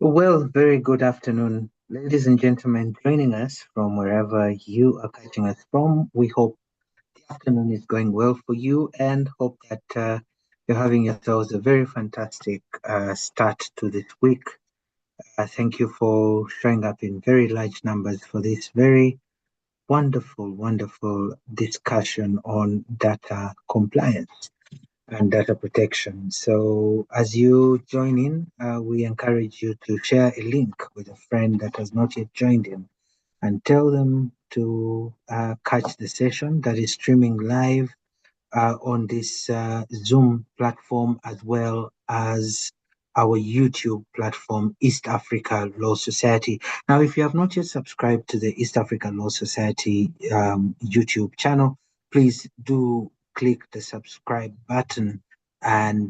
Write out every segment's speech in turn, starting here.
Well, very good afternoon, ladies and gentlemen, joining us from wherever you are catching us from. We hope the afternoon is going well for you and hope that you're having yourselves a very fantastic start to this week. Thank you for showing up in very large numbers for this very wonderful discussion on data compliance and data protection. So as you join in, we encourage you to share a link with a friend that has not yet joined in and tell them to catch the session that is streaming live on this Zoom platform as well as our YouTube platform, East Africa Law Society. Now, if you have not yet subscribed to the East Africa Law Society YouTube channel, please do click the subscribe button and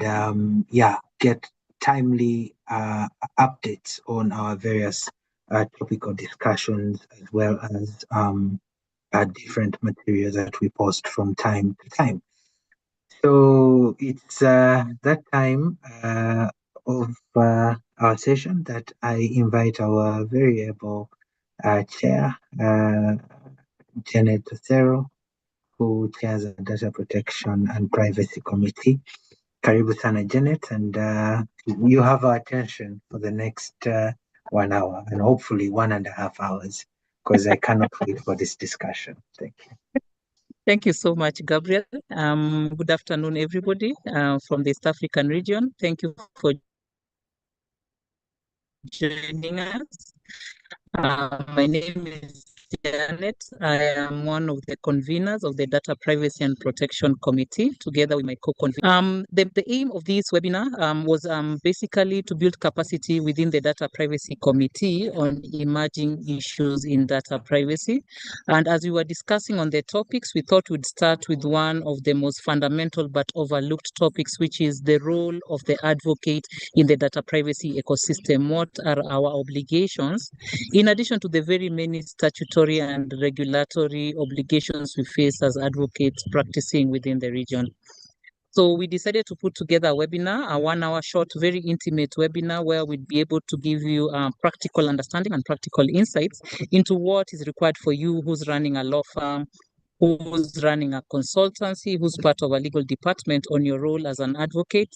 get timely updates on our various topical discussions as well as different materials that we post from time to time. So it's that time of our session that I invite our very able chair, Janet Otero, who chairs the Data Protection and Privacy Committee. Karibu sana, Janet, and you have our attention for the next 1 hour and hopefully 1.5 hours, because I cannot wait for this discussion. Thank you. Thank you so much, Gabriel. Good afternoon, everybody from the East African region. Thank you for joining us. My name is Janet. I am one of the conveners of the Data Privacy and Protection Committee, together with my co-convener. The aim of this webinar was basically to build capacity within the Data Privacy Committee on emerging issues in data privacy. And as we were discussing on the topics, we thought we'd start with one of the most fundamental but overlooked topics, which is the role of the advocate in the data privacy ecosystem. What are our obligations, in addition to the very many statutory and regulatory obligations we face as advocates practicing within the region? So we decided to put together a webinar, a 1 hour short, very intimate webinar where we'd be able to give you practical understanding and practical insights into what is required for you who's running a law firm, who's running a consultancy, who's part of a legal department, on your role as an advocate,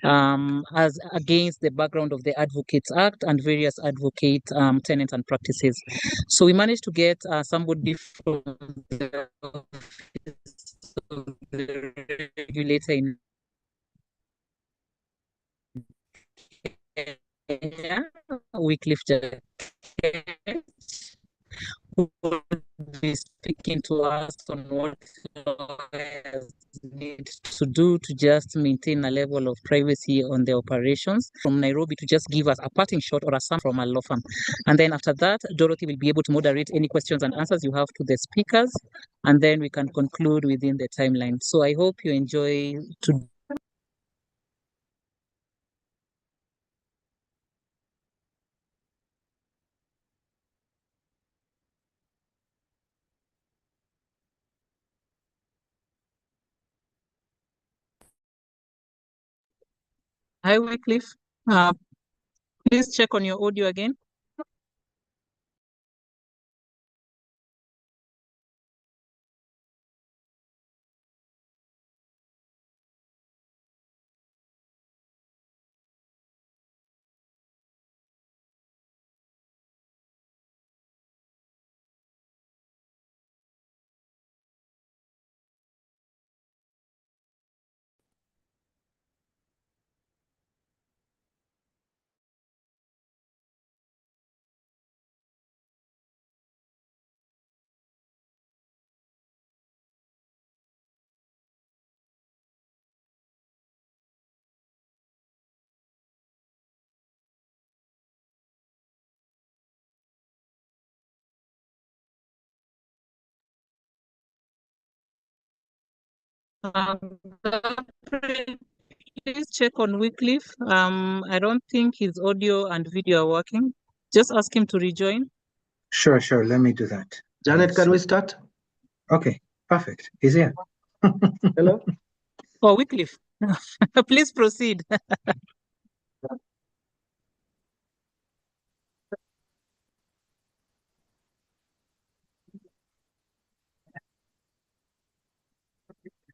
as against the background of the Advocates Act and various advocate tenets and practices. So we managed to get somebody from the office of the regulator in Kenya, Wycliffe Jacquet, who will be speaking to us on what lawyers need to do to just maintain a level of privacy on their operations, from Nairobi, to just give us a parting shot or a sum from a law firm. And then after that, Dorothy will be able to moderate any questions and answers you have to the speakers, and then we can conclude within the timeline. So I hope you enjoy today. Hi, Wycliffe. Please check on your audio again. Please check on Wycliffe. I don't think his audio and video are working. Just ask him to rejoin. Sure. Let me do that. Janet, can we start? Okay, perfect. He's here. Hello? Oh, Wycliffe, please proceed.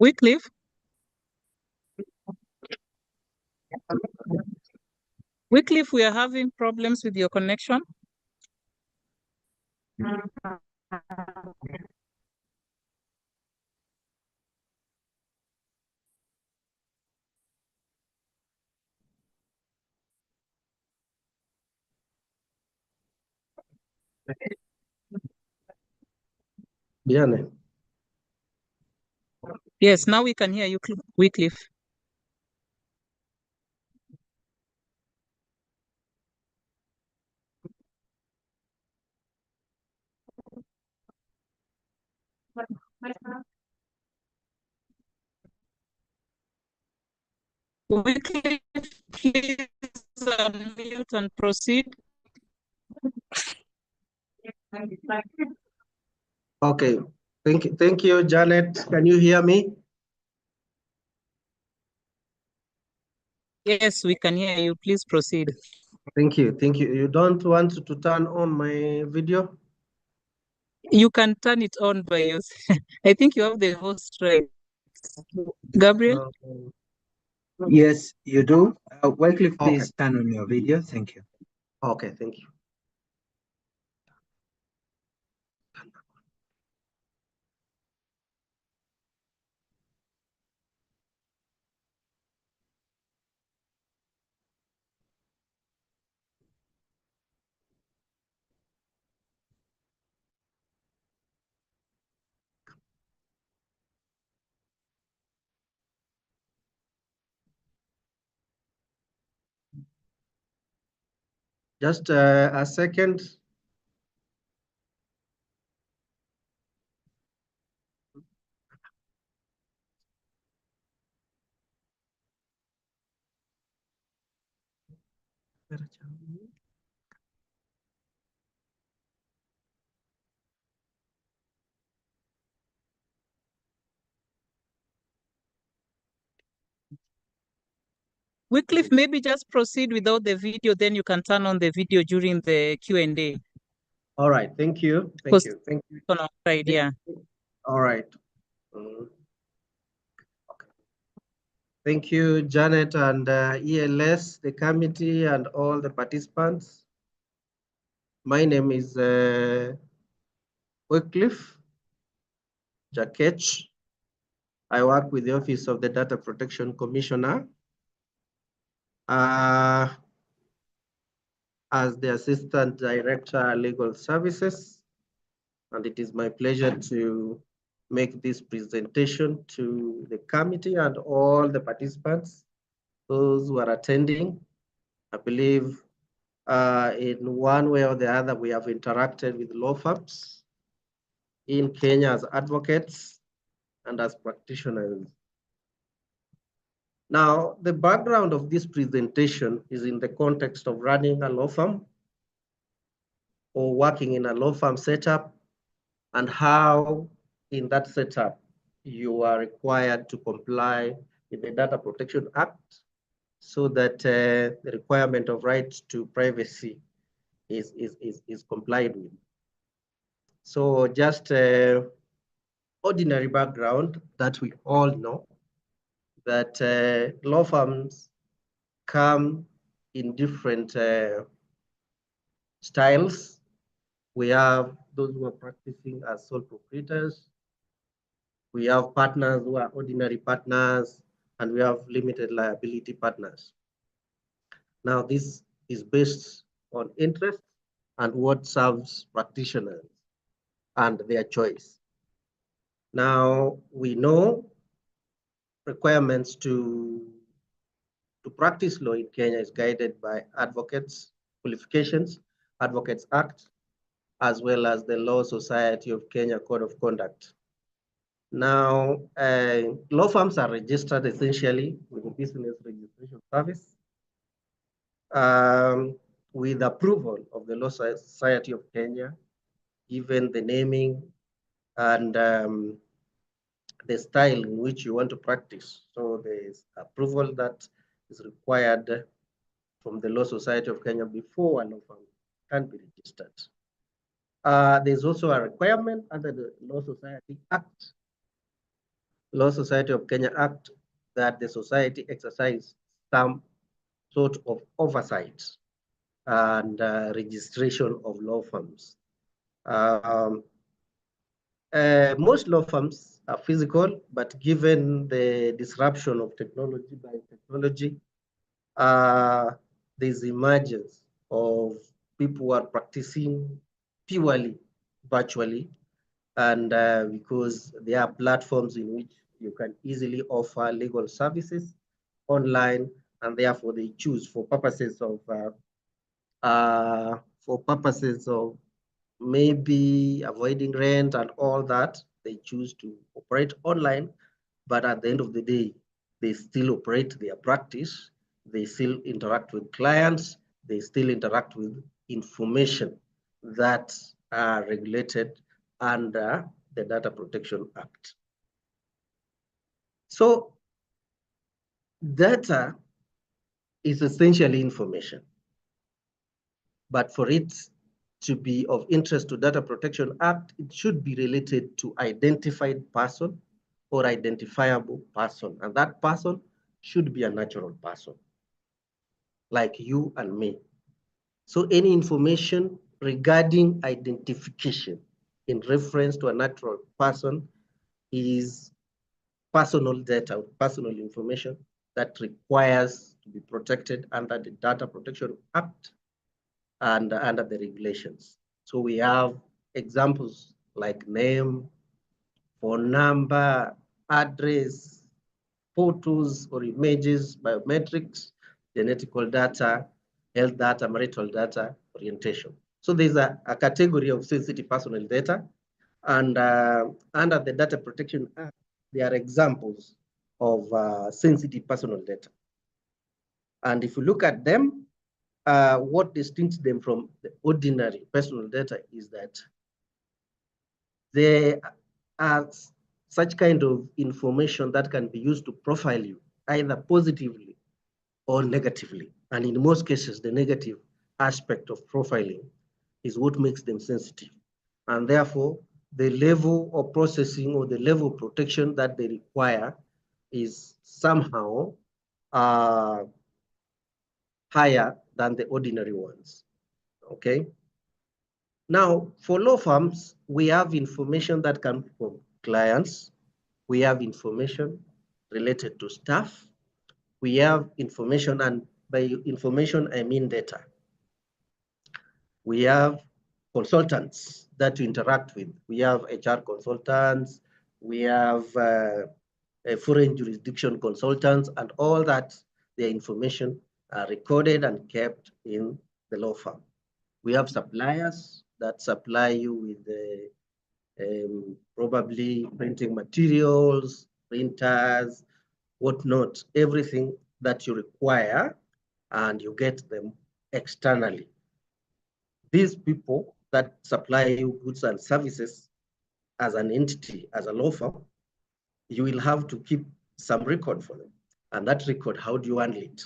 Wycliffe? Wycliffe, we are having problems with your connection. Diane. Yes, now we can hear you, Wycliffe. Wycliffe, please unmute and proceed. Okay. Thank you, Janet. Can you hear me? Yes, we can hear you. Please proceed. Thank you. Thank you. You don't want to turn on my video? You can turn it on by yourself. I think you have the host right. Gabriel? Yes, you do. Wycliffe, Okay. please turn on your video. Thank you. Okay, thank you. Just a second. Wycliffe, maybe just proceed without the video, then you can turn on the video during the Q&A. All right, thank you. Thank you. Thank you. On our side, yeah. All right. Okay. Thank you, Janet and ELS, the committee, and all the participants. My name is Wycliffe Jakech. I work with the Office of the Data Protection Commissioner as the Assistant Director, Legal Services. And it is my pleasure to make this presentation to the committee and all the participants, those who are attending. I believe in one way or the other, we have interacted with law firms in Kenya as advocates and as practitioners. Now, the background of this presentation is in the context of running a law firm or working in a law firm setup, and how in that setup you are required to comply with the Data Protection Act so that the requirement of right to privacy is complied with. So just ordinary background that we all know, that law firms come in different styles. We have those who are practicing as sole proprietors. We have partners who are ordinary partners, and we have limited liability partners. Now, this is based on interest and what serves practitioners and their choice. Now, we know requirements to practice law in Kenya is guided by Advocates Qualifications, Advocates Act, as well as the Law Society of Kenya Code of Conduct. Now, law firms are registered essentially with the Business Registration Service with approval of the Law Society of Kenya, given the naming and the style in which you want to practice. So there's approval that is required from the Law Society of Kenya before a law firm can be registered. There's also a requirement under the Law Society Act Law Society of Kenya Act that the society exercise some sort of oversight and registration of law firms. Most law firms are physical, but given the disruption of technology by technology, there's emergence of people who are practicing purely virtually, and because there are platforms in which you can easily offer legal services online, and therefore they choose for purposes of maybe avoiding rent and all that, they choose to operate online. But at the end of the day, they still operate their practice. They still interact with clients. They still interact with information that are regulated under the Data Protection Act. So data is essentially information. But for it to be of interest to Data Protection Act, it should be related to identified person or identifiable person. And that person should be a natural person, like you and me. So any information regarding identification in reference to a natural person is personal data, personal information that requires to be protected under the Data Protection Act and under the regulations. So we have examples like name, phone number, address, photos or images, biometrics, genetical data, health data, marital data, orientation. So there's a category of sensitive personal data, and under the Data Protection Act, there are examples of sensitive personal data. And if you look at them, what distinguishes them from the ordinary personal data is that there are such kind of information that can be used to profile you, either positively or negatively. And in most cases, the negative aspect of profiling is what makes them sensitive. And therefore, the level of processing or the level of protection that they require is somehow higher than the ordinary ones, okay? Now, for law firms, we have information that comes from clients. We have information related to staff. We have information, and by information, I mean data. We have consultants that you interact with. We have HR consultants. We have foreign jurisdiction consultants, and all that, their information are recorded and kept in the law firm. We have suppliers that supply you with probably printing materials, printers, whatnot, everything that you require, and you get them externally. These people that supply you goods and services as an entity, as a law firm, you will have to keep some record for them. And that record, how do you handle it?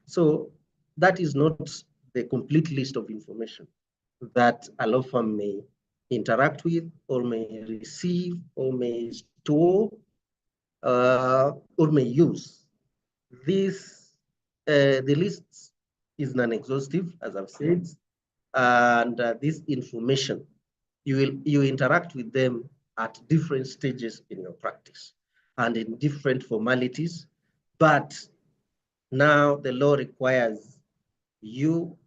So that is not the complete list of information that a law firm may interact with, or may receive, or may store, or may use. This, the list is non-exhaustive, as I've said, and this information, you interact with them at different stages in your practice and in different formalities, but now the law requires you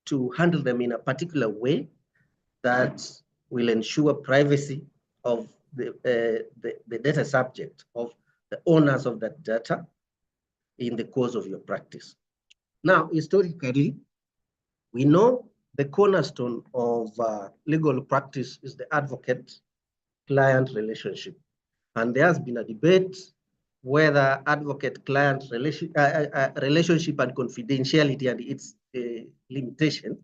to handle them in a particular way that will ensure privacy of the data subject, of the owners of that data in the course of your practice. Now, historically, we know the cornerstone of legal practice is the advocate-client relationship. And there has been a debate whether advocate-client relationship and confidentiality and its limitation,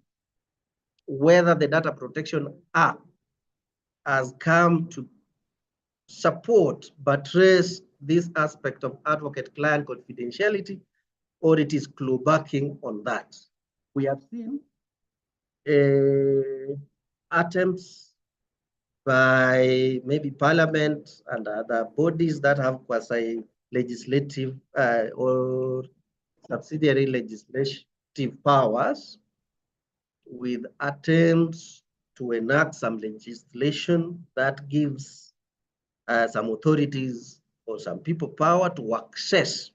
whether the Data Protection Act has come to support, buttress this aspect of advocate-client confidentiality, or it is clawbacking on that. We have seen attempts by maybe parliament and other bodies that have quasi-legislative or subsidiary legislative powers, with attempts to enact some legislation that gives some authorities or some people power to access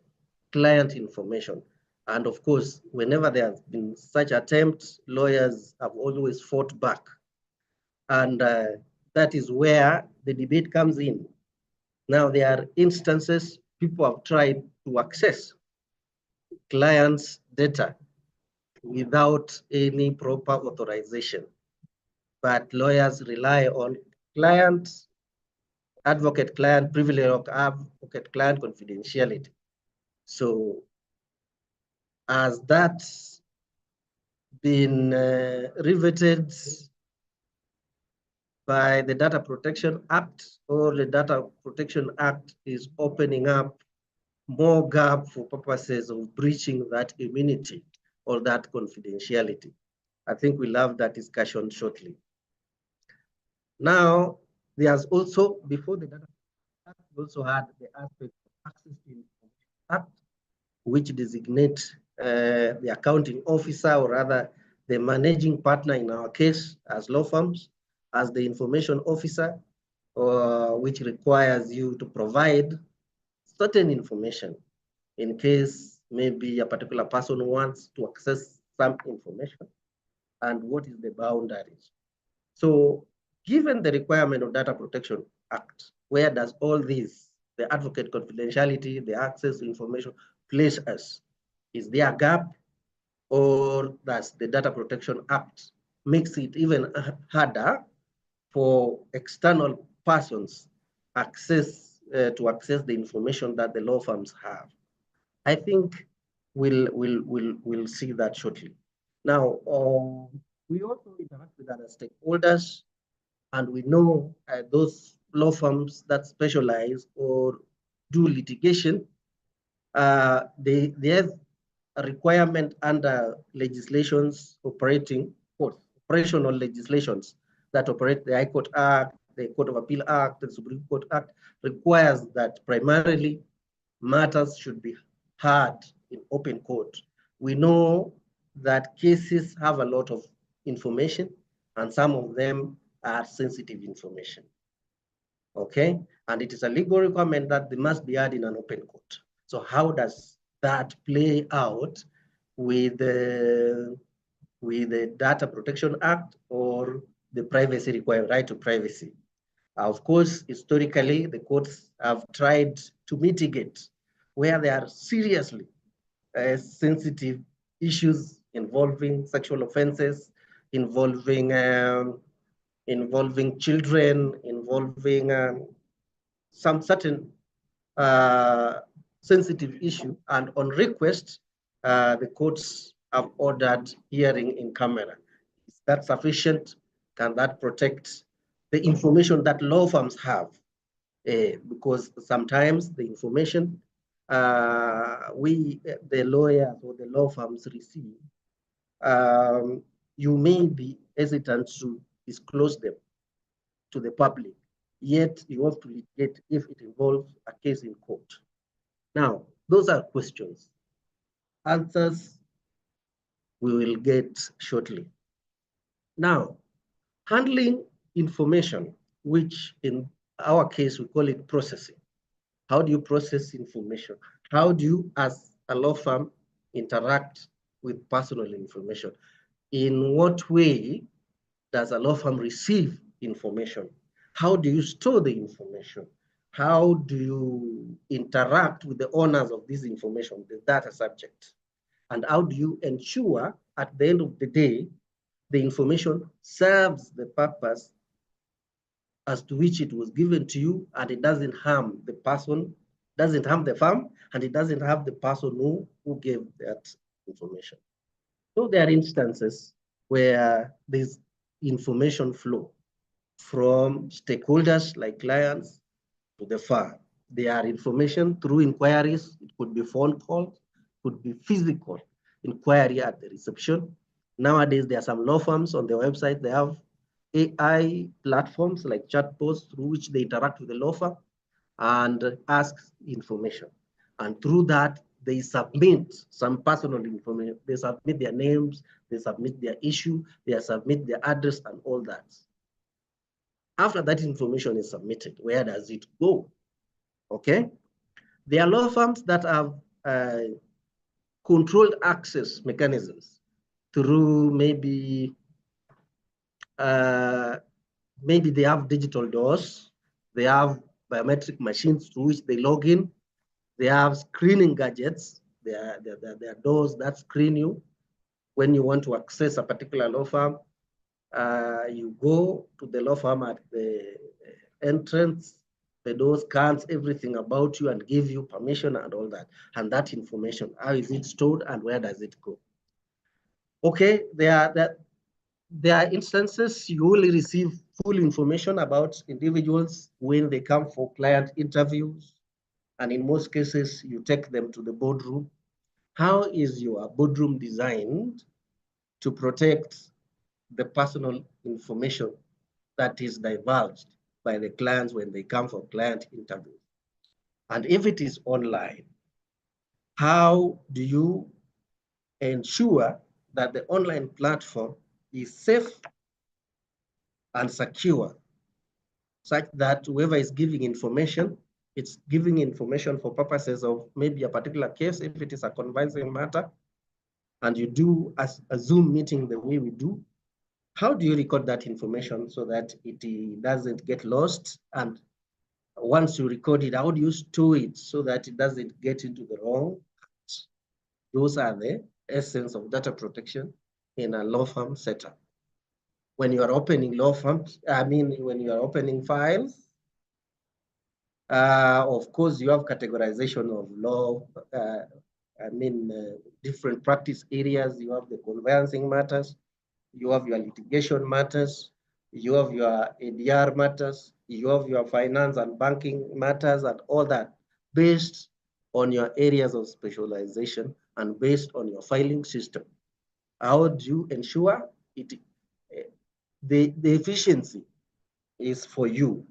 client information. And of course, whenever there has been such attempts, lawyers have always fought back. And that is where the debate comes in. Now, there are instances people have tried to access clients' data without any proper authorization. But lawyers rely on advocate-client privilege or advocate-client confidentiality. So as that's been riveted by the Data Protection Act, or the Data Protection Act is opening up more gap for purposes of breaching that immunity or that confidentiality. I think we'll have that discussion shortly. Now, there's also, before the Data Protection Act, we also had the aspect of Access to Information Act, which designates the accounting officer, or rather the managing partner in our case as law firms, as the information officer, which requires you to provide certain information in case maybe a particular person wants to access some information, and what is the boundaries. So given the requirement of Data Protection Act, where does all this, the advocate confidentiality, the access to information, place us? Is there a gap, or does the Data Protection Act makes it even harder for external persons to access the information that the law firms have? I think we'll see that shortly. Now, we also interact with other stakeholders, and we know those law firms that specialize or do litigation, they have a requirement under legislations operational legislations that operate. The High Court Act, the Court of Appeal Act, the Supreme Court Act requires that primarily matters should be heard in open court. We know that cases have a lot of information, and some of them are sensitive information. Okay, and it is a legal requirement that they must be heard in an open court. So how does that play out with the Data Protection Act or the privacy requirement, right to privacy? Of course, historically, the courts have tried to mitigate where there are seriously sensitive issues involving sexual offenses, involving children, involving some certain sensitive issue, and on request, the courts have ordered hearing in camera. Is that sufficient? Can that protect the information that law firms have? Because sometimes the information the lawyers or the law firms receive, you may be hesitant to disclose them to the public, yet you have to litigate if it involves a case in court. Now, those are questions. Answers we will get shortly. Now, handling information, which in our case, we call it processing. How do you process information? How do you, as a law firm, interact with personal information? In what way does a law firm receive information? How do you store the information? How do you interact with the owners of this information, the data subject? And how do you ensure at the end of the day, the information serves the purpose as to which it was given to you, and it doesn't harm the person, doesn't harm the firm, and it doesn't harm the person who gave that information. So there are instances where there's information flow from stakeholders like clients to the firm. There are information through inquiries. It could be phone calls, could be physical inquiry at the reception. Nowadays, there are some law firms on their website, they have AI platforms like chatbots through which they interact with the law firm and ask information. And through that, they submit some personal information. They submit their names, they submit their issue, they submit their address and all that. After that information is submitted, where does it go? Okay. There are law firms that have controlled access mechanisms through maybe they have digital doors, they have biometric machines through which they log in, they have screening gadgets, there are doors that screen you. When you want to access a particular law firm, you go to the law firm at the entrance, the door scans everything about you and give you permission and all that. And that information, how is it stored and where does it go? Okay, there are instances you will receive full information about individuals when they come for client interviews. And in most cases, you take them to the boardroom. How is your boardroom designed to protect the personal information that is divulged by the clients when they come for client interviews? And if it is online, how do you ensure that the online platform is safe and secure, such that whoever is giving information, it's giving information for purposes of maybe a particular case, if it is a convincing matter, and you do a Zoom meeting the way we do, how do you record that information so that it doesn't get lost? And once you record it, how do you store it so that it doesn't get into the wrong hands? Those are the essence of data protection in a law firm setup. When you are opening law firms, when you are opening files, of course, you have categorization of law, different practice areas. You have the conveyancing matters, you have your litigation matters, you have your ADR matters, you have your finance and banking matters and all that, based on your areas of specialization and based on your filing system. How do you ensure it? The efficiency is for you,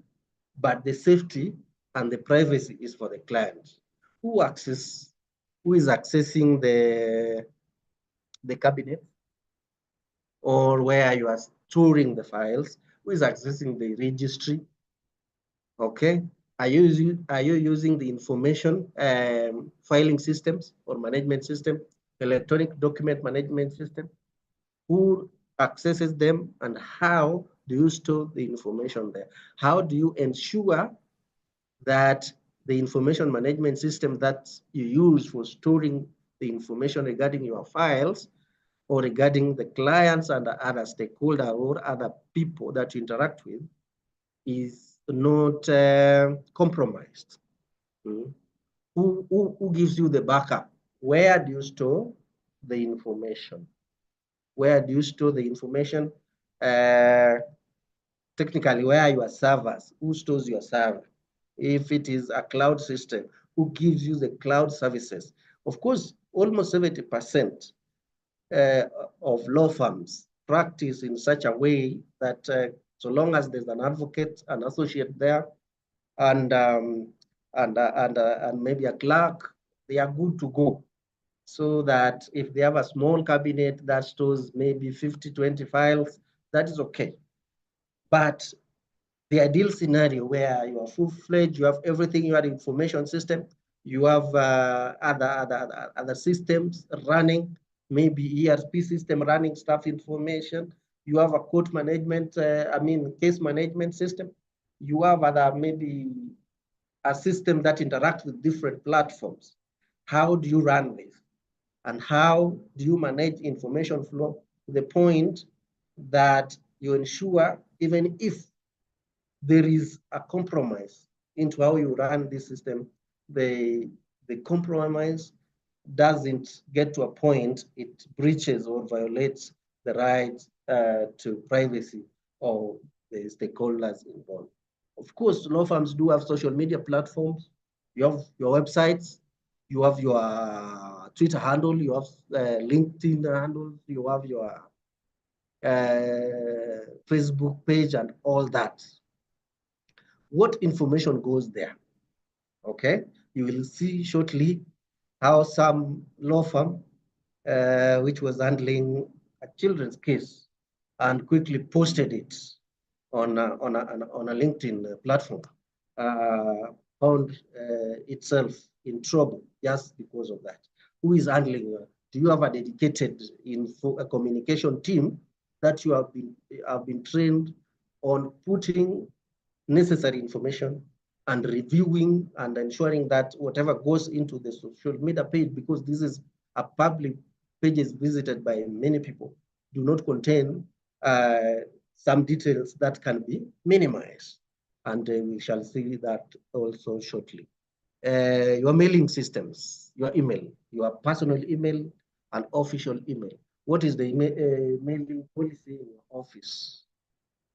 but the safety and the privacy is for the client. Who is accessing the cabinet or where you are storing the files? Who is accessing the registry? Okay. Are you using the information filing systems or management system, electronic document management system? Who accesses them and how do you store the information there? How do you ensure that the information management system that you use for storing the information regarding your files or regarding the clients and other stakeholders or other people that you interact with is not compromised? Who gives you the backup? Where do you store the information? Where do you store the information? Technically, where are your servers? Who stores your server? If it is a cloud system, who gives you the cloud services? Of course, almost 70% of law firms practice in such a way that so long as there's an advocate, an associate there, and maybe a clerk, they are good to go. So that if they have a small cabinet that stores maybe 50, 20 files, that is okay. But the ideal scenario where you are full-fledged, you have everything, you have information system, you have other systems running, maybe ERP system running staff information, you have a court management, case management system, you have other maybe a system that interacts with different platforms. How do you run this? And how do you manage information flow to the point that you ensure even if there is a compromise into how you run this system, the compromise doesn't get to a point it breaches or violates the right to privacy of the stakeholders involved. Of course, law firms do have social media platforms. You have your websites, you have your Twitter handle, you have LinkedIn handle, you have your Facebook page, and all that. What information goes there? Okay, you will see shortly how some law firm, which was handling a children's case, and quickly posted it on a LinkedIn platform, found itself in trouble just because of that. Who is handling? Do you have a dedicated communication team that you have been trained on putting necessary information and reviewing and ensuring that whatever goes into the social media page, because this is a public page is visited by many people, do not contain some details that can be minimized. And we shall see that also shortly. Your mailing systems, your email, your personal email and official email. What is the mailing policy in your office?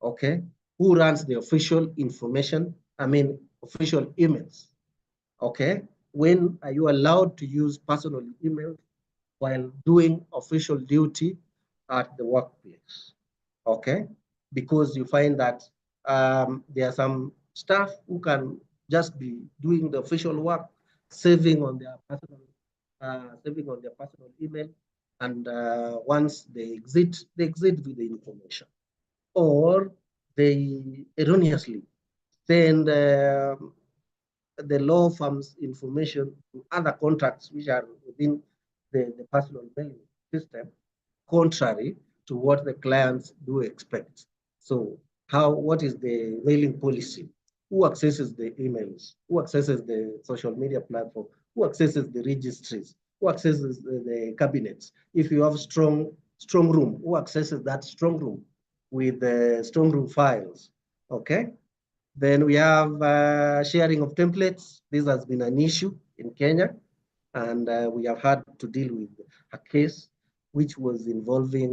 Okay, who runs the official information? Official emails. Okay, when are you allowed to use personal email while doing official duty at the workplace? Okay, because you find that there are some staff who can just be doing the official work, saving on their personal email, and once they exit with the information, or they erroneously send the law firm's information to other contracts which are within the personal mailing system, contrary to what the clients do expect. So what is the mailing policy? Who accesses the emails? Who accesses the social media platform? Who accesses the registries? Who accesses the cabinets? If you have strong room, who accesses that strong room with the strong room files? Okay. Then we have sharing of templates. This has been an issue in Kenya, and we have had to deal with a case which was involving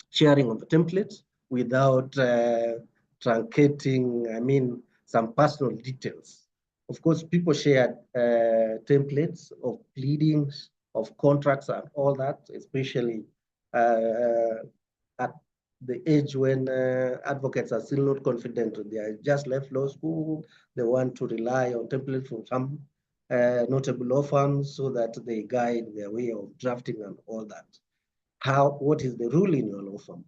sharing of the templates without truncating, some personal details. Of course, people shared templates of pleadings, of contracts, and all that, especially at the age when advocates are still not confident. They are just left law school. They want to rely on templates from some notable law firms so that they guide their way of drafting and all that. What is the rule in your law firm?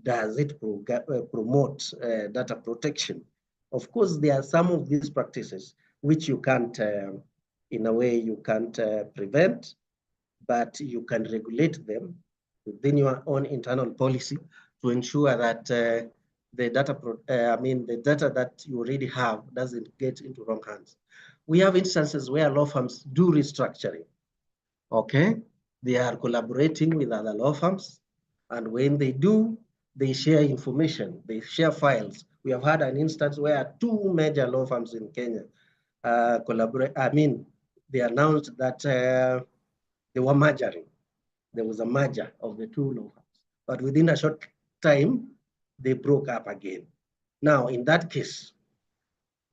Does it promote data protection? Of course, there are some of these practices which you can't, in a way, you can't prevent, but you can regulate them within your own internal policy to ensure that the data that you already have doesn't get into wrong hands. We have instances where law firms do restructuring. Okay, they are collaborating with other law firms, and when they do, they share information, they share files. We have had an instance where two major law firms in Kenya they announced that they were merging. There was a merger of the two law firms, but within a short time, they broke up again. Now, in that case,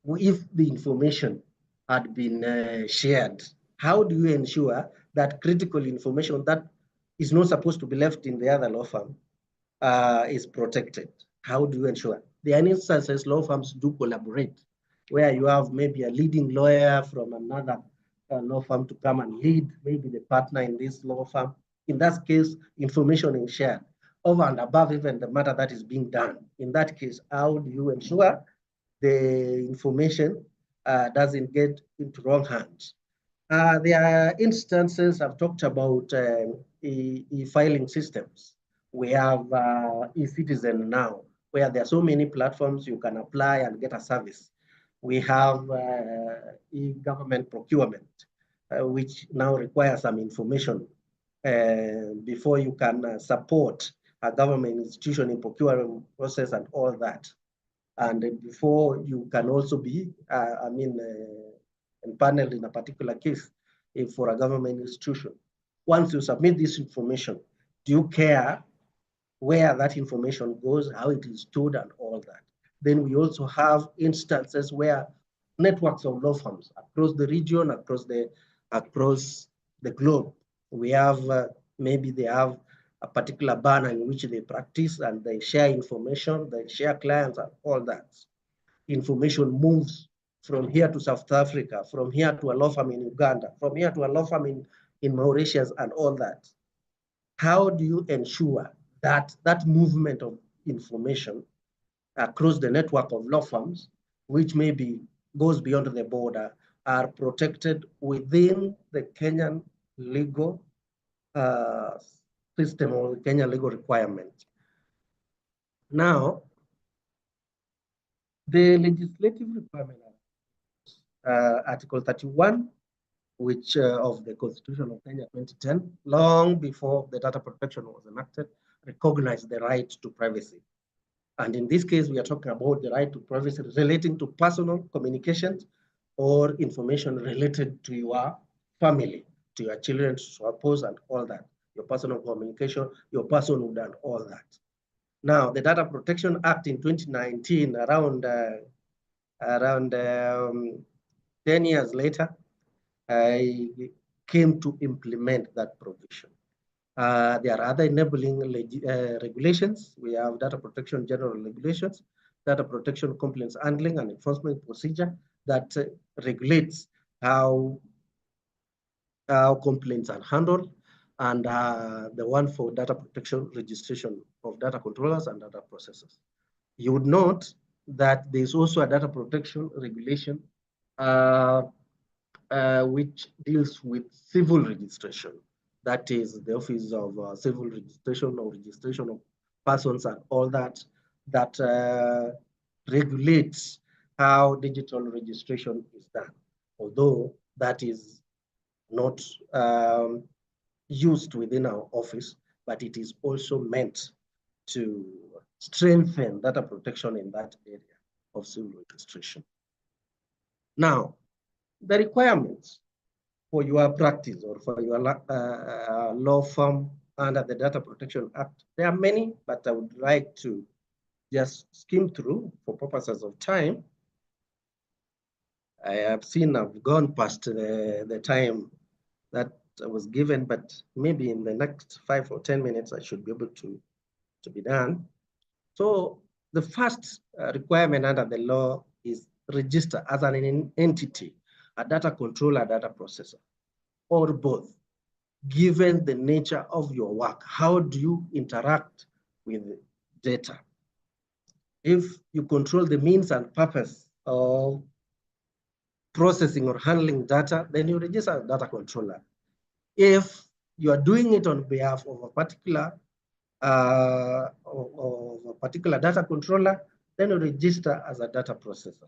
if the information had been shared, how do you ensure that critical information that is not supposed to be left in the other law firm is protected? How do you ensure? There are instances law firms do collaborate, where you have maybe a leading lawyer from another law firm to come and lead, maybe the partner in this law firm. In that case, information is shared over and above even the matter that is being done. In that case, how do you ensure the information doesn't get into wrong hands? There are instances I've talked about e-filing systems. We have eCitizen now, where there are so many platforms you can apply and get a service. We have e-government procurement, which now requires some information before you can support a government institution in procurement process and all that. And before you can also be, empaneled in a particular case for a government institution. Once you submit this information, do you care where that information goes, how it is stored and all that? Then we also have instances where networks of law firms across the region, across the globe, we have, maybe they have a particular banner in which they practice, and they share information, they share clients and all that. Information moves from here to South Africa, from here to a law firm in Uganda, from here to a law firm in Mauritius and all that. How do you ensure that that movement of information across the network of law firms, which maybe goes beyond the border, are protected within the Kenyan legal system or Kenyan legal requirement? Now, the legislative requirement, Article 31, which of the Constitution of Kenya 2010, long before the data protection was enacted, recognized the right to privacy. And in this case, we are talking about the right to privacy relating to personal communications or information related to your family, to your children, suppose, and all that. Your personal communication, your personhood, and all that. Now, the Data Protection Act in 2019, around 10 years later, came to implement that provision. There are other enabling regulations. We have Data Protection General Regulations, Data Protection Complaints Handling and Enforcement Procedure that regulates how complaints are handled, and the one for data protection registration of data controllers and data processors. You would note that there's also a data protection regulation which deals with civil registration. That is the Office of Civil Registration or Registration of Persons and all that, that regulates how digital registration is done. Although that is not used within our office, but it is also meant to strengthen data protection in that area of civil registration. Now, the requirements for your practice or for your law firm under the Data Protection Act, there are many, but I would like to just skim through for purposes of time. I have seen I've gone past the time that was given, but maybe in the next 5 or 10 minutes, I should be able to be done. So the first requirement under the law is register as an entity, a data controller, data processor, or both, given the nature of your work. How do you interact with data? If you control the means and purpose of processing or handling data, then you register as a data controller. If you are doing it on behalf of a particular data controller, then you register as a data processor.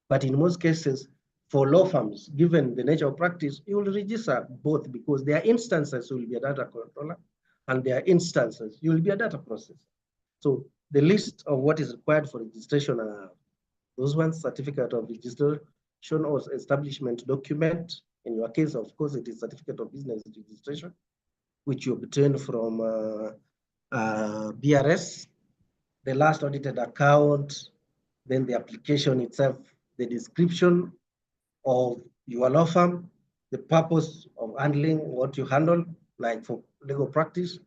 But in most cases, for law firms, given the nature of practice, you will register both, because there are instances you will be a data controller and there are instances you will be a data processor. So the list of what is required for registration are those ones: certificate of registration or establishment document. In your case, of course, it is certificate of business registration, which you obtain from BRS, the last audited account, then the application itself, the description of your law firm, the purpose of handling what you handle, like for legal practice,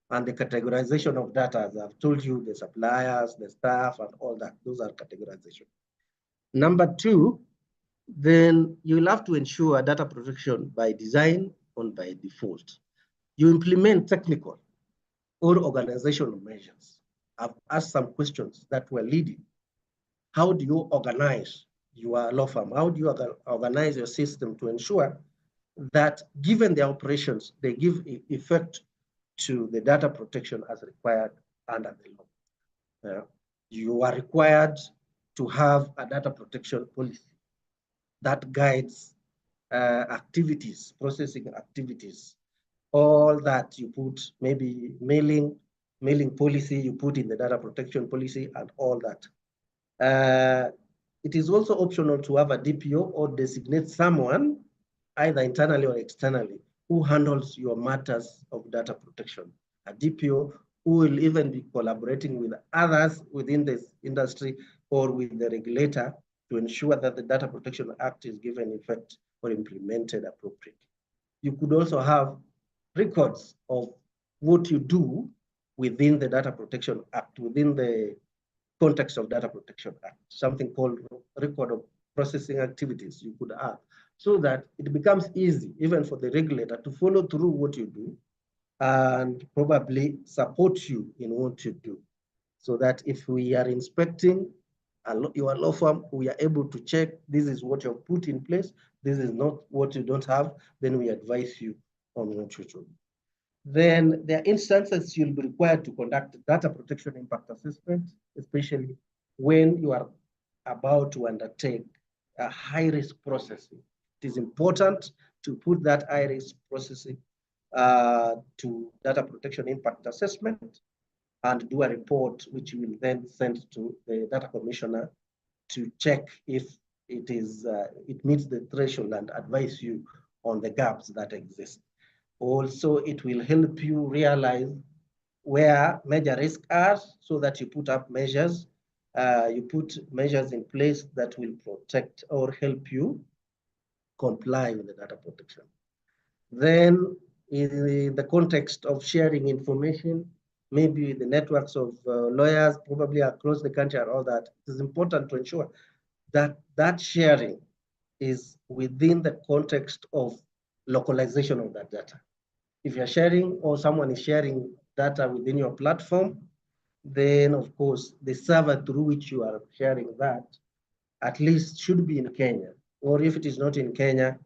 and the categorization of data. As I've told you, the suppliers, the staff, and all that, those are categorization. Number two, then you'll have to ensure data protection by design or by default. You implement technical or organizational measures. I've asked some questions that were leading. How do you organize your law firm? How do you organize your system to ensure that, given their operations, they give effect to the data protection as required under the law? You are required to have a data protection policy that guides activities, processing activities, all that you put, maybe mailing policy, you put in the data protection policy and all that. It is also optional to have a DPO or designate someone, either internally or externally, who handles your matters of data protection. A DPO who will even be collaborating with others within this industry or with the regulator to ensure that the Data Protection Act is given effect or implemented appropriately. You could also have records of what you do within the Data Protection Act, within the context of Data Protection Act, something called record of processing activities you could add, so that it becomes easy even for the regulator to follow through what you do and probably support you in what you do. So that if we are inspecting your law firm, we are able to check this is what you've put in place, this is not what you don't have, then we advise you on what you should do. Then there are instances you'll be required to conduct data protection impact assessment, especially when you are about to undertake a high-risk processing. It is important to put that high-risk processing to data protection impact assessment and do a report, which you will then send to the data commissioner to check if it meets the threshold and advise you on the gaps that exist. Also, it will help you realize where major risks are so that you put up measures, you put measures in place that will protect or help you comply with the data protection. Then in the context of sharing information, maybe the networks of lawyers probably across the country and all that, it is important to ensure that that sharing is within the context of localization of that data. If you're sharing or someone is sharing data within your platform, then of course the server through which you are sharing that at least should be in Kenya. Or if it is not in Kenya,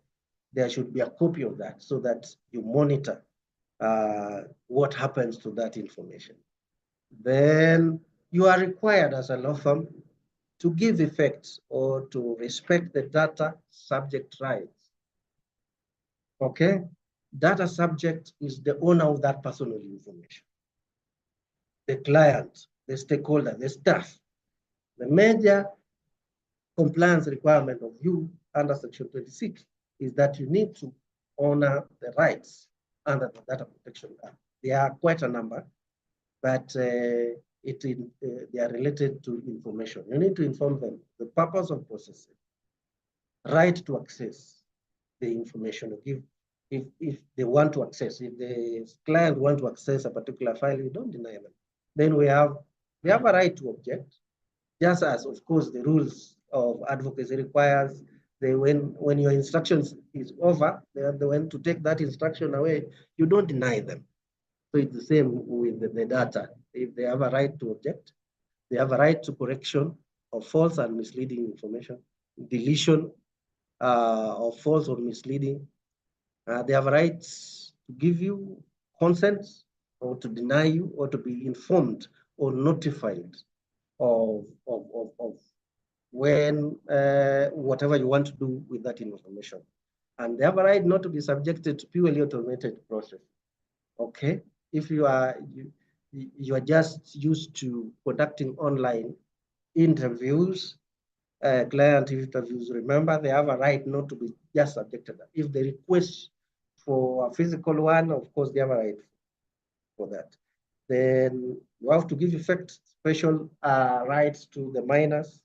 there should be a copy of that so that you monitor what happens to that information. Then you are required as a law firm to give effect or to respect the data subject rights. Okay? Data subject is the owner of that personal information. The client, the stakeholder, the staff. The major compliance requirement of you under Section 26 is that you need to honor the rights under the Data Protection Act. There are quite a number, but they are related to information. You need to inform them the purpose of processing, right to access the information. If they want to access, if the client want to access a particular file, you don't deny them. Then we have a right to object, just as of course the rules of advocacy requires when your instructions is over, they are the one to take that instruction away, you don't deny them. So it's the same with the data. If they have a right to object, they have a right to correction of false and misleading information, deletion of false or misleading. They have a right to give you consent or to deny you or to be informed or notified of when whatever you want to do with that information. And they have a right not to be subjected to purely automated process. Okay, if you are just used to conducting online interviews, client interviews, remember they have a right not to be just subjected. If they request for a physical one, of course they have a right for that. Then you have to give effect special rights to the minors.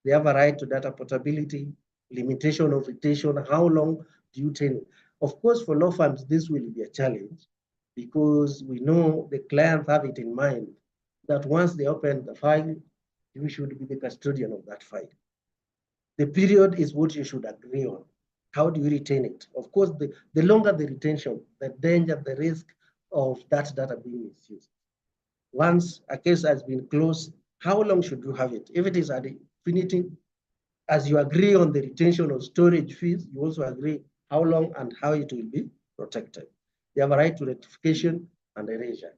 They have a right to data portability, limitation of retention, how long do you retain? Of course, for law firms, this will be a challenge because we know the clients have it in mind that once they open the file, you should be the custodian of that file. The period is what you should agree on. How do you retain it? Of course, the longer the retention, the danger, the risk of that data being misused. Once a case has been closed, how long should you have it? If it is at infinity, as you agree on the retention of storage fees, you also agree how long and how it will be protected. They have a right to rectification and erasure.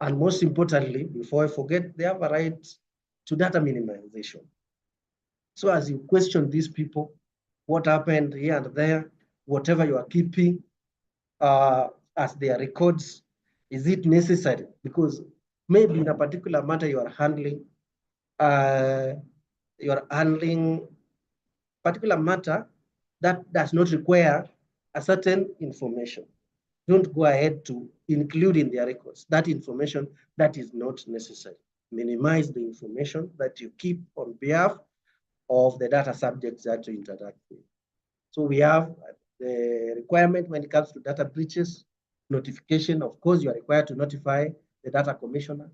And most importantly, before I forget, they have a right to data minimization. So as you question these people, what happened here and there, whatever you are keeping as their records, is it necessary? Because maybe in a particular matter you are handling particular matter that does not require a certain information. Don't go ahead to include in their records that information that is not necessary. Minimize the information that you keep on behalf of the data subjects that you interact with. So we have the requirement when it comes to data breaches, notification. Of course, you are required to notify the data commissioner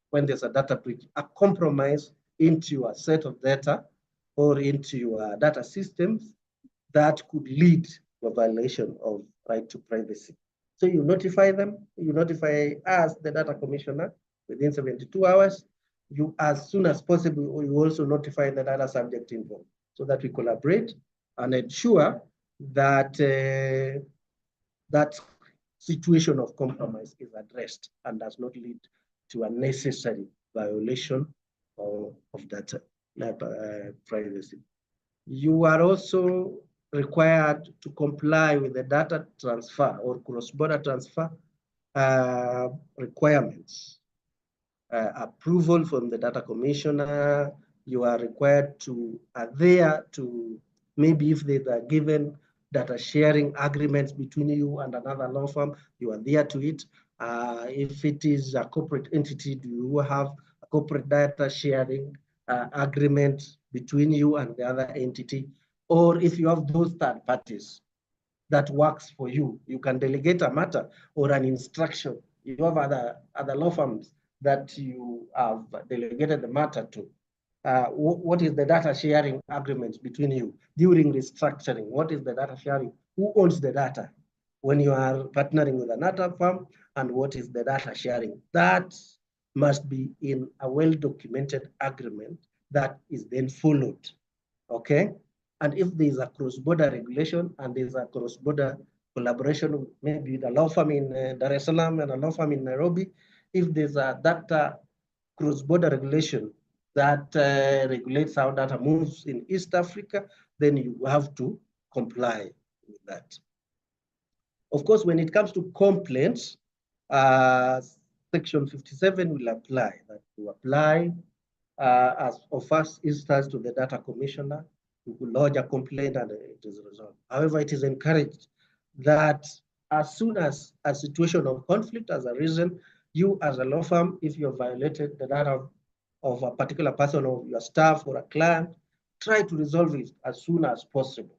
when there's a data breach, a compromise into your set of data or into your data systems that could lead to a violation of right to privacy. So you notify them, you notify us, the data commissioner, within 72 hours. You, as soon as possible, you also notify the data subject involved so that we collaborate and ensure that that situation of compromise is addressed and does not lead to a necessary violation of data privacy. You are also required to comply with the data transfer or cross-border transfer requirements. Approval from the data commissioner, you are required to adhere to, maybe if they are given data sharing agreements between you and another law firm, you adhere to it. If it is a corporate entity, do you have a corporate data sharing agreement between you and the other entity? Or if you have those third parties that works for you, you can delegate a matter or an instruction. You have other law firms that you have delegated the matter to. What is the data sharing agreement between you during restructuring? What is the data sharing? Who owns the data when you are partnering with another firm? And what is the data sharing? That must be in a well-documented agreement that is then followed, okay? And if there's a cross-border regulation and there's a cross-border collaboration, maybe with a law firm in Dar es Salaam and a law firm in Nairobi, if there's a data cross-border regulation that regulates how data moves in East Africa, then you have to comply with that. Of course, when it comes to complaints, Section 57 will apply. That will apply as of first instance to the data commissioner, who will lodge a complaint and it is resolved. However, it is encouraged that as soon as a situation of conflict has arisen, you as a law firm, if you have violated the data of a particular person or your staff or a client, try to resolve it as soon as possible.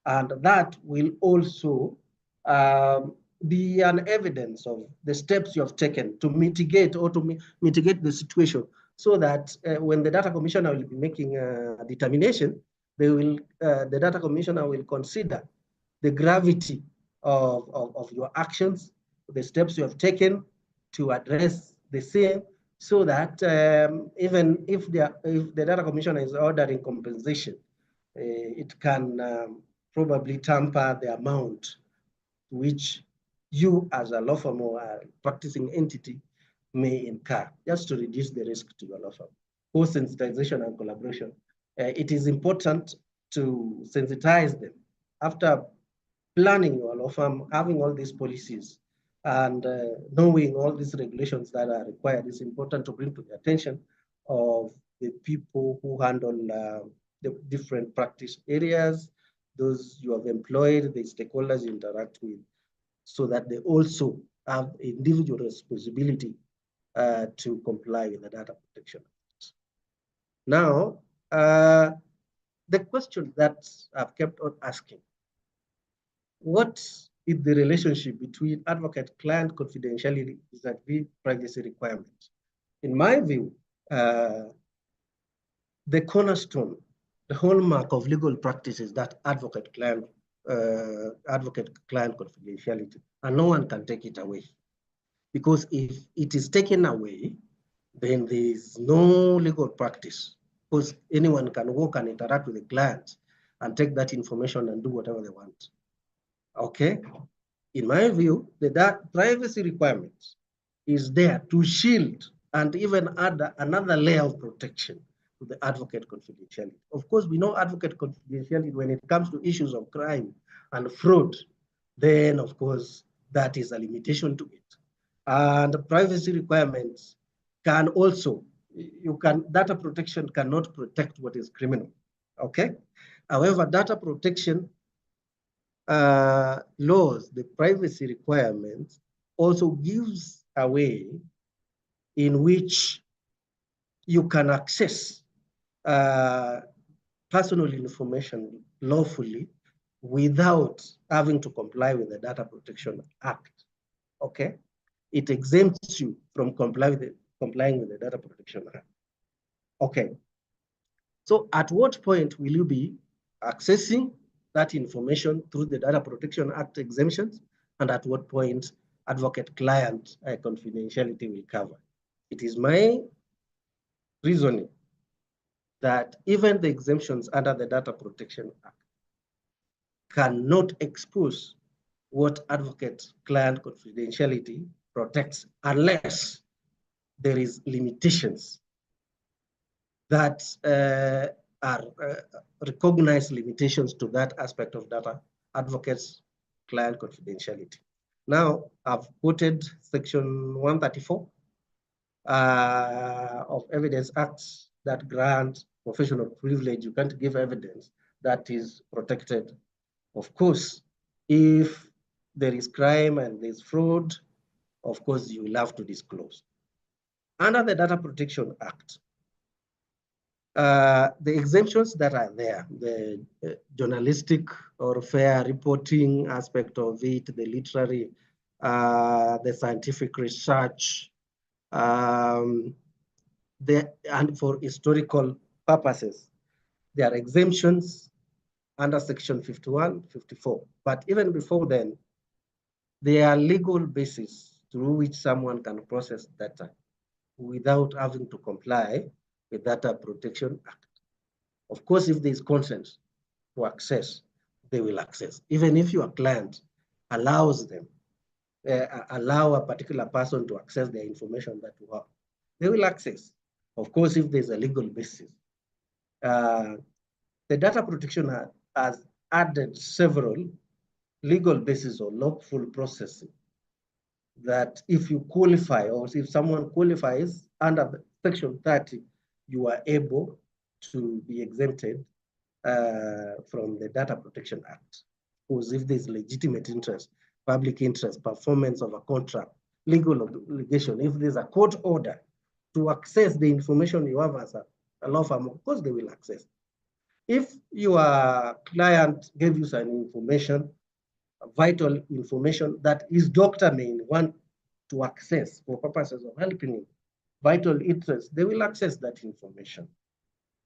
And that will also be an evidence of the steps you have taken to mitigate or to mitigate the situation, so that when the data commissioner will be making a determination, the data commissioner will consider the gravity of your actions, the steps you have taken to address the same, so that even if the data commissioner is ordering compensation, it can probably tamper the amount which you as a law firm or a practicing entity may incur, just to reduce the risk to your law firm. For sensitization and collaboration, it is important to sensitize them. After planning your law firm, having all these policies and knowing all these regulations that are required, it's important to bring to the attention of the people who handle the different practice areas, those you have employed, the stakeholders you interact with, so that they also have individual responsibility to comply with the data protection. Now, the question that I've kept on asking, what is the relationship between advocate-client confidentiality vis-a-vis privacy requirements? In my view, the cornerstone, the hallmark of legal practice is that advocate-client confidentiality, and no one can take it away. Because if it is taken away, then there is no legal practice, because anyone can walk and interact with the client and take that information and do whatever they want. Okay? In my view, the privacy requirements is there to shield and even add another layer of protection to the advocate confidentiality. Of course, we know advocate confidentiality when it comes to issues of crime and fraud, then of course, that is a limitation to it. And privacy requirements can also, data protection cannot protect what is criminal, okay? However, data protection laws, the privacy requirements also gives a way in which you can access personal information lawfully without having to comply with the Data Protection Act, okay? it exempts you from complying with the Data Protection Act. Okay. So at what point will you be accessing that information through the Data Protection Act exemptions, and at what point advocate-client confidentiality will cover? It is my reasoning that even the exemptions under the Data Protection Act cannot expose what advocate-client confidentiality protects unless there is limitations that are recognized limitations to that aspect of data advocates client confidentiality. Now, I've quoted section 134 of Evidence Acts that grant professional privilege. You can't give evidence that is protected. Of course, if there is crime and there's fraud, of course, you will have to disclose. Under the Data Protection Act, the exemptions that are there, the journalistic or fair reporting aspect of it, the literary, the scientific research, and for historical purposes, there are exemptions under section 51, 54. But even before then, there are legal bases through which someone can process data without having to comply with Data Protection Act. Of course, if there is consent to access, they will access. Even if your client allows them, allow a particular person to access their information that you have, they will access. Of course, if there's a legal basis. The Data Protection Act has added several legal bases or lawful processing that if you qualify or if someone qualifies under section 30, you are able to be exempted from the Data Protection Act. Because if there's legitimate interest, public interest, performance of a contract, legal obligation, if there's a court order to access the information you have as a law firm, of course they will access. If your client gave you some information, vital information that his doctor may want to access for purposes of helping him, vital interest, they will access that information.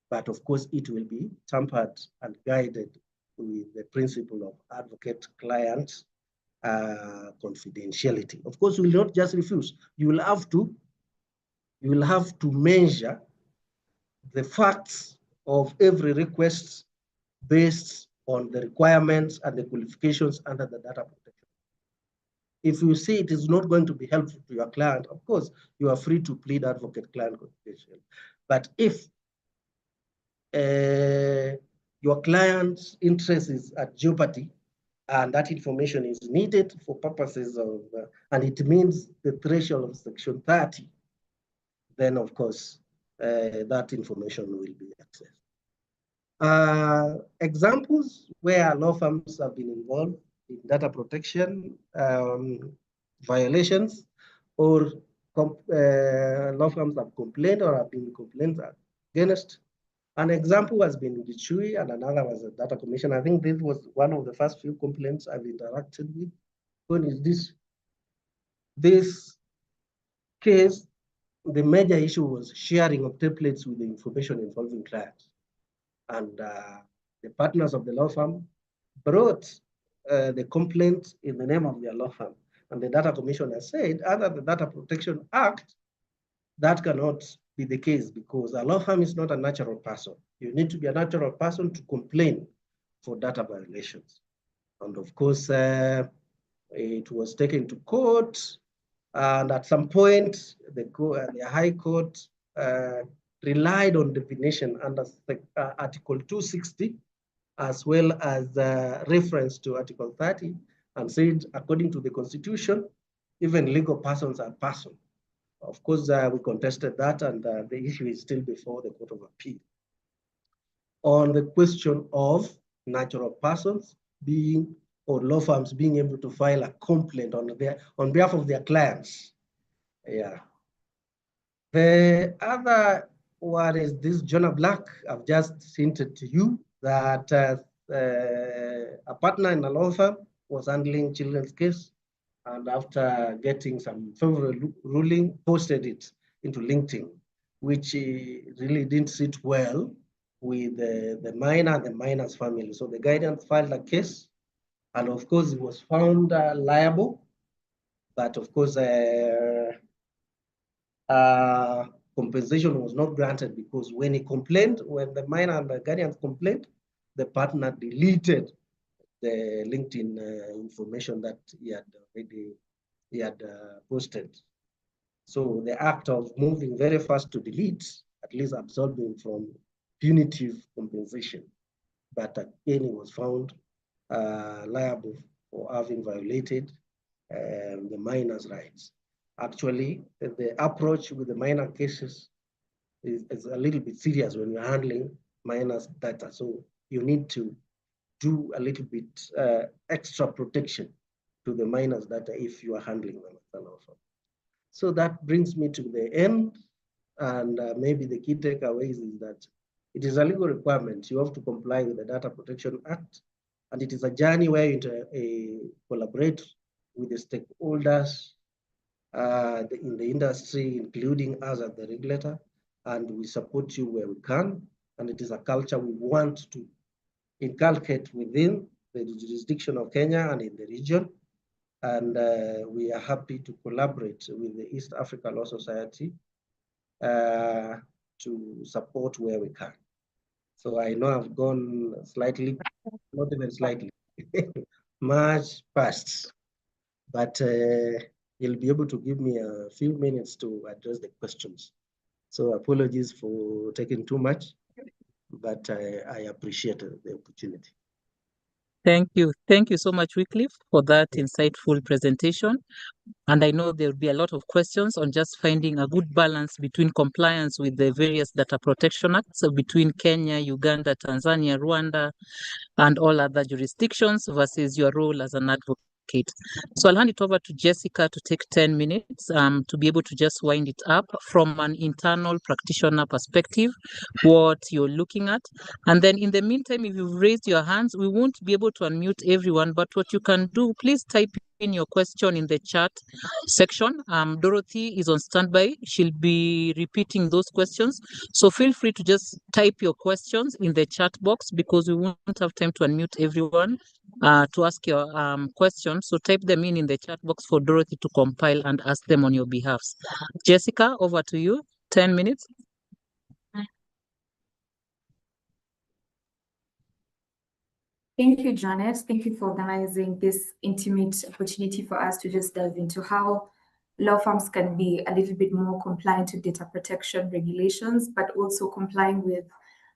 But of course, it will be tempered and guided with the principle of advocate-client confidentiality. Of course, you will not just refuse. You will have to measure the facts of every request based on the requirements and the qualifications under the Data Protection. If you see it is not going to be helpful to your client, of course, you are free to plead advocate-client confidentiality. But if your client's interest is at jeopardy and that information is needed for purposes of, and it means the threshold of section 30, then of course, that information will be accessed. Examples where law firms have been involved in data protection violations, or law firms have complained or have been complained against. An example has been Gichui, and another was the Data Commission. I think this was one of the first few complaints I've interacted with. When is this? This case, the major issue was sharing of templates with the information involving clients. And the partners of the law firm brought the complaint in the name of their law firm. And the Data Commission has said, under the Data Protection Act, that cannot be the case because a law firm is not a natural person. You need to be a natural person to complain for data violations. And of course, it was taken to court. And at some point, the High Court relied on definition under Article 260, as well as reference to Article 30, and said, according to the Constitution, even legal persons are persons. Of course, we contested that, and the issue is still before the Court of Appeal. On the question of natural persons being, or law firms being able to file a complaint on behalf of their clients. Yeah. The other one is this Jonah Black. I've just hinted to you that a partner in a law firm was handling children's case, and after getting some favorable ruling, posted it into LinkedIn, which really didn't sit well with the miner and the miner's family. So the guardian filed a case, and of course, he was found liable. But of course, compensation was not granted because when he complained, when the miner and the guardian complained, the partner deleted the LinkedIn information that he had already posted. So the act of moving very fast to delete, at least absolved him from punitive compensation. But again, he was found liable for having violated the miner's rights. Actually, the approach with the minor cases is a little bit serious when you're handling miners' data. So you need to do a little bit extra protection to the miners' data if you are handling them as an offer. So that brings me to the end, and maybe the key takeaways is that it is a legal requirement. You have to comply with the Data Protection Act, and it is a journey where you collaborate with the stakeholders in the industry, including us as the regulator, and we support you where we can. And it is a culture we want to inculcate within the jurisdiction of Kenya and in the region. And we are happy to collaborate with the East Africa Law Society to support where we can. So I know I've gone slightly, not even slightly, much past, but you'll be able to give me a few minutes to address the questions. So apologies for taking too much, but I appreciate the opportunity. Thank you. Thank you so much, Wycliffe, for that insightful presentation. And I know there will be a lot of questions on just finding a good balance between compliance with the various data protection acts, so between Kenya, Uganda, Tanzania, Rwanda, and all other jurisdictions versus your role as an advocate. So I'll hand it over to Jessica to take 10 minutes to be able to just wind it up from an internal practitioner perspective, what you're looking at. And then in the meantime, if you've raised your hands, we won't be able to unmute everyone, but what you can do, please type in your question in the chat section. Dorothy is on standby. She'll be repeating those questions. So feel free to just type your questions in the chat box because we won't have time to unmute everyone to ask your questions. So type them in the chat box for Dorothy to compile and ask them on your behalf. Jessica, over to you. 10 minutes. Thank you, Janet. Thank you for organizing this intimate opportunity for us to just delve into how law firms can be a little bit more compliant to data protection regulations, but also complying with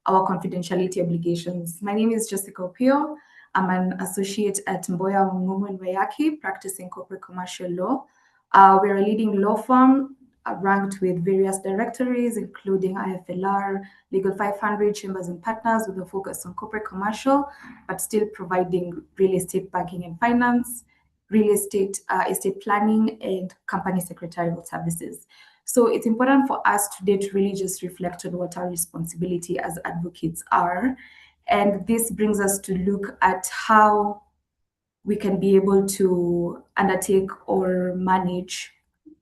our confidentiality obligations. My name is Jessica Opio. I'm an associate at Mboya Ngumu Wayaki, practicing corporate commercial law. We're a leading law firm ranked with various directories, including IFLR, Legal 500, Chambers and Partners, with a focus on corporate commercial, but still providing real estate banking and finance, real estate, estate planning, and company secretarial services. So it's important for us today to really just reflect on what our responsibility as advocates are. And this brings us to look at how we can be able to undertake or manage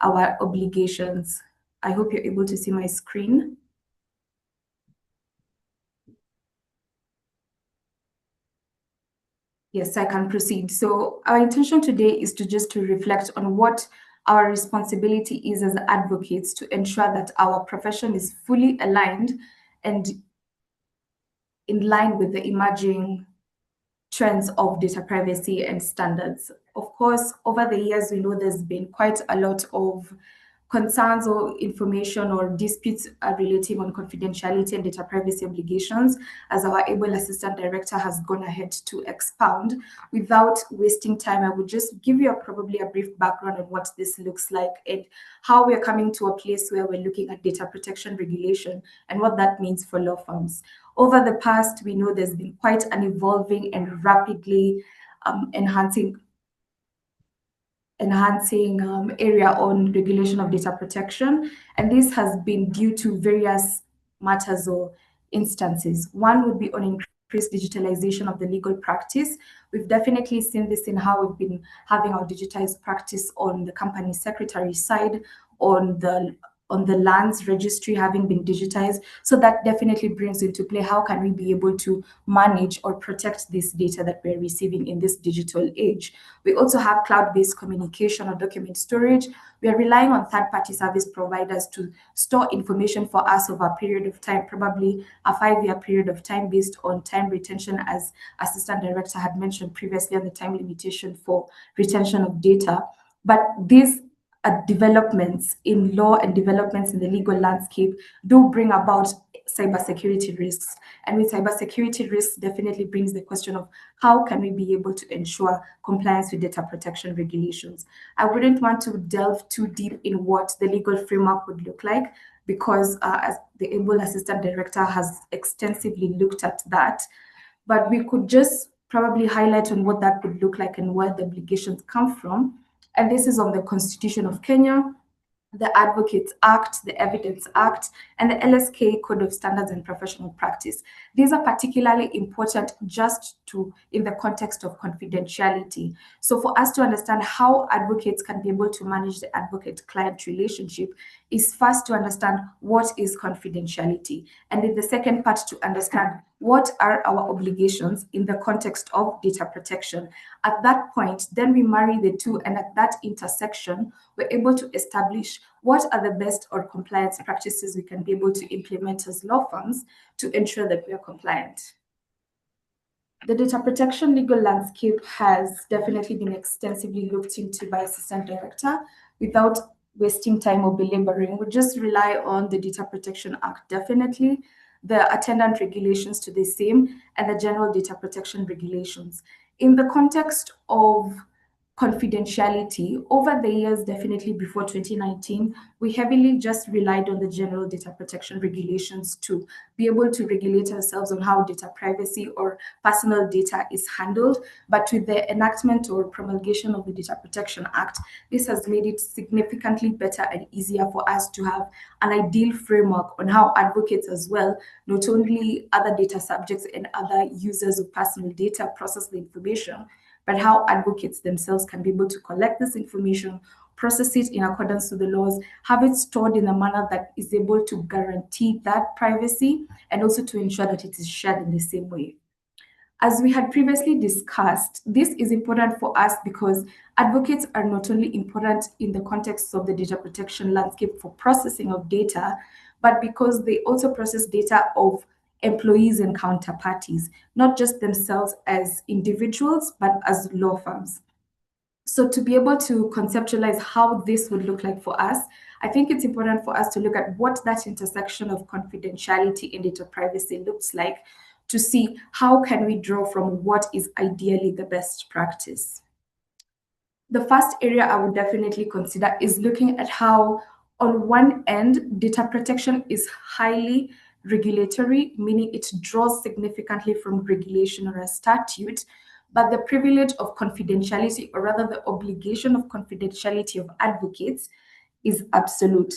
our obligations. I hope you're able to see my screen. Yes, I can proceed. So our intention today is to reflect on what our responsibility is as advocates to ensure that our profession is fully aligned and in line with the emerging trends of data privacy and standards. Of course, over the years, we know there's been quite a lot of concerns or information or disputes relating on confidentiality and data privacy obligations, as our able assistant director has gone ahead to expound. Without wasting time, I would just give you probably a brief background on what this looks like and how we're coming to a place where we're looking at data protection regulation and what that means for law firms. Over the past, we know there's been quite an evolving and rapidly enhancing area on regulation of data protection. And this has been due to various matters or instances. One would be on increased digitalization of the legal practice. We've definitely seen this in how we've been having our digitized practice on the company secretary side, on the lands registry having been digitized. So that definitely brings into play how can we be able to manage or protect this data that we're receiving in this digital age. We also have cloud-based communication or document storage. We are relying on third-party service providers to store information for us over a period of time, probably a 5-year period of time based on time retention, as Assistant Director had mentioned previously on the time limitation for retention of data. But these developments in law and developments in the legal landscape do bring about cybersecurity risks. And with cybersecurity risks definitely brings the question of how can we be able to ensure compliance with data protection regulations. I wouldn't want to delve too deep in what the legal framework would look like, because as the Able Assistant Director has extensively looked at that, but we could just probably highlight on what that would look like and where the obligations come from. And this is on the Constitution of Kenya, the Advocates Act, the Evidence Act, and the LSK Code of Standards and Professional Practice. These are particularly important just in the context of confidentiality. So for us to understand how advocates can be able to manage the advocate-client relationship is first to understand what is confidentiality. And in the second part, to understand what are our obligations in the context of data protection. At that point, then we marry the two, and at that intersection, we're able to establish what are the best or compliance practices we can be able to implement as law firms to ensure that we are compliant. The data protection legal landscape has definitely been extensively looked into by Assistant Director. Without wasting time or belaboring, we just rely on the Data Protection Act, definitely, the attendant regulations to the same, and the general data protection regulations. In the context of confidentiality, over the years, definitely before 2019, we heavily just relied on the general data protection regulations to be able to regulate ourselves on how data privacy or personal data is handled. But with the enactment or promulgation of the Data Protection Act, this has made it significantly better and easier for us to have an ideal framework on how advocates as well, not only other data subjects and other users of personal data, process the information, but how advocates themselves can be able to collect this information, process it in accordance with the laws, have it stored in a manner that is able to guarantee that privacy, and also to ensure that it is shared in the same way. As we had previously discussed, this is important for us because advocates are not only important in the context of the data protection landscape for processing of data, but because they also process data of employees and counterparties, not just themselves as individuals, but as law firms. So to be able to conceptualize how this would look like for us, I think it's important for us to look at what that intersection of confidentiality and data privacy looks like, to see how can we draw from what is ideally the best practice. The first area I would definitely consider is looking at how, on one end, data protection is highly regulatory, meaning it draws significantly from regulation or a statute, but the privilege of confidentiality, or rather the obligation of confidentiality of advocates, is absolute.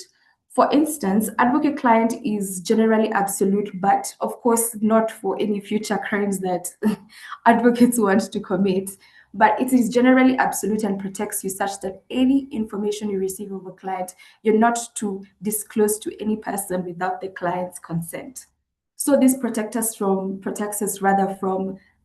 For instance, advocate-client is generally absolute, but of course not for any future crimes that advocates want to commit. But it is generally absolute and protects you such that any information you receive of a client, you're not to disclose to any person without the client's consent. So this protects us from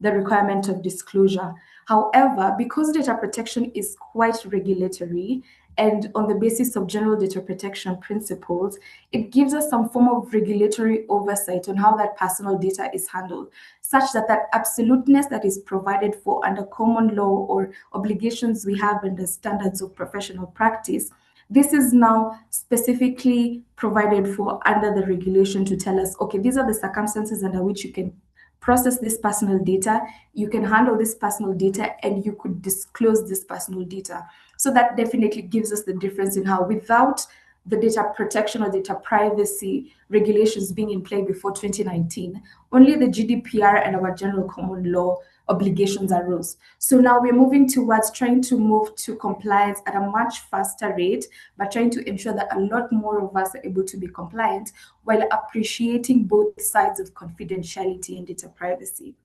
the requirement of disclosure. However, because data protection is quite regulatory, and on the basis of general data protection principles, it gives us some form of regulatory oversight on how that personal data is handled, such that that absoluteness that is provided for under common law or obligations we have under standards of professional practice, this is now specifically provided for under the regulation to tell us, okay, these are the circumstances under which you can process this personal data, you can handle this personal data, and you could disclose this personal data. So that definitely gives us the difference in how, without the data protection or data privacy regulations being in play before 2019, only the GDPR and our general common law obligations arose. So now we're moving towards trying to move to compliance at a much faster rate, but trying to ensure that a lot more of us are able to be compliant while appreciating both sides of confidentiality and data privacy.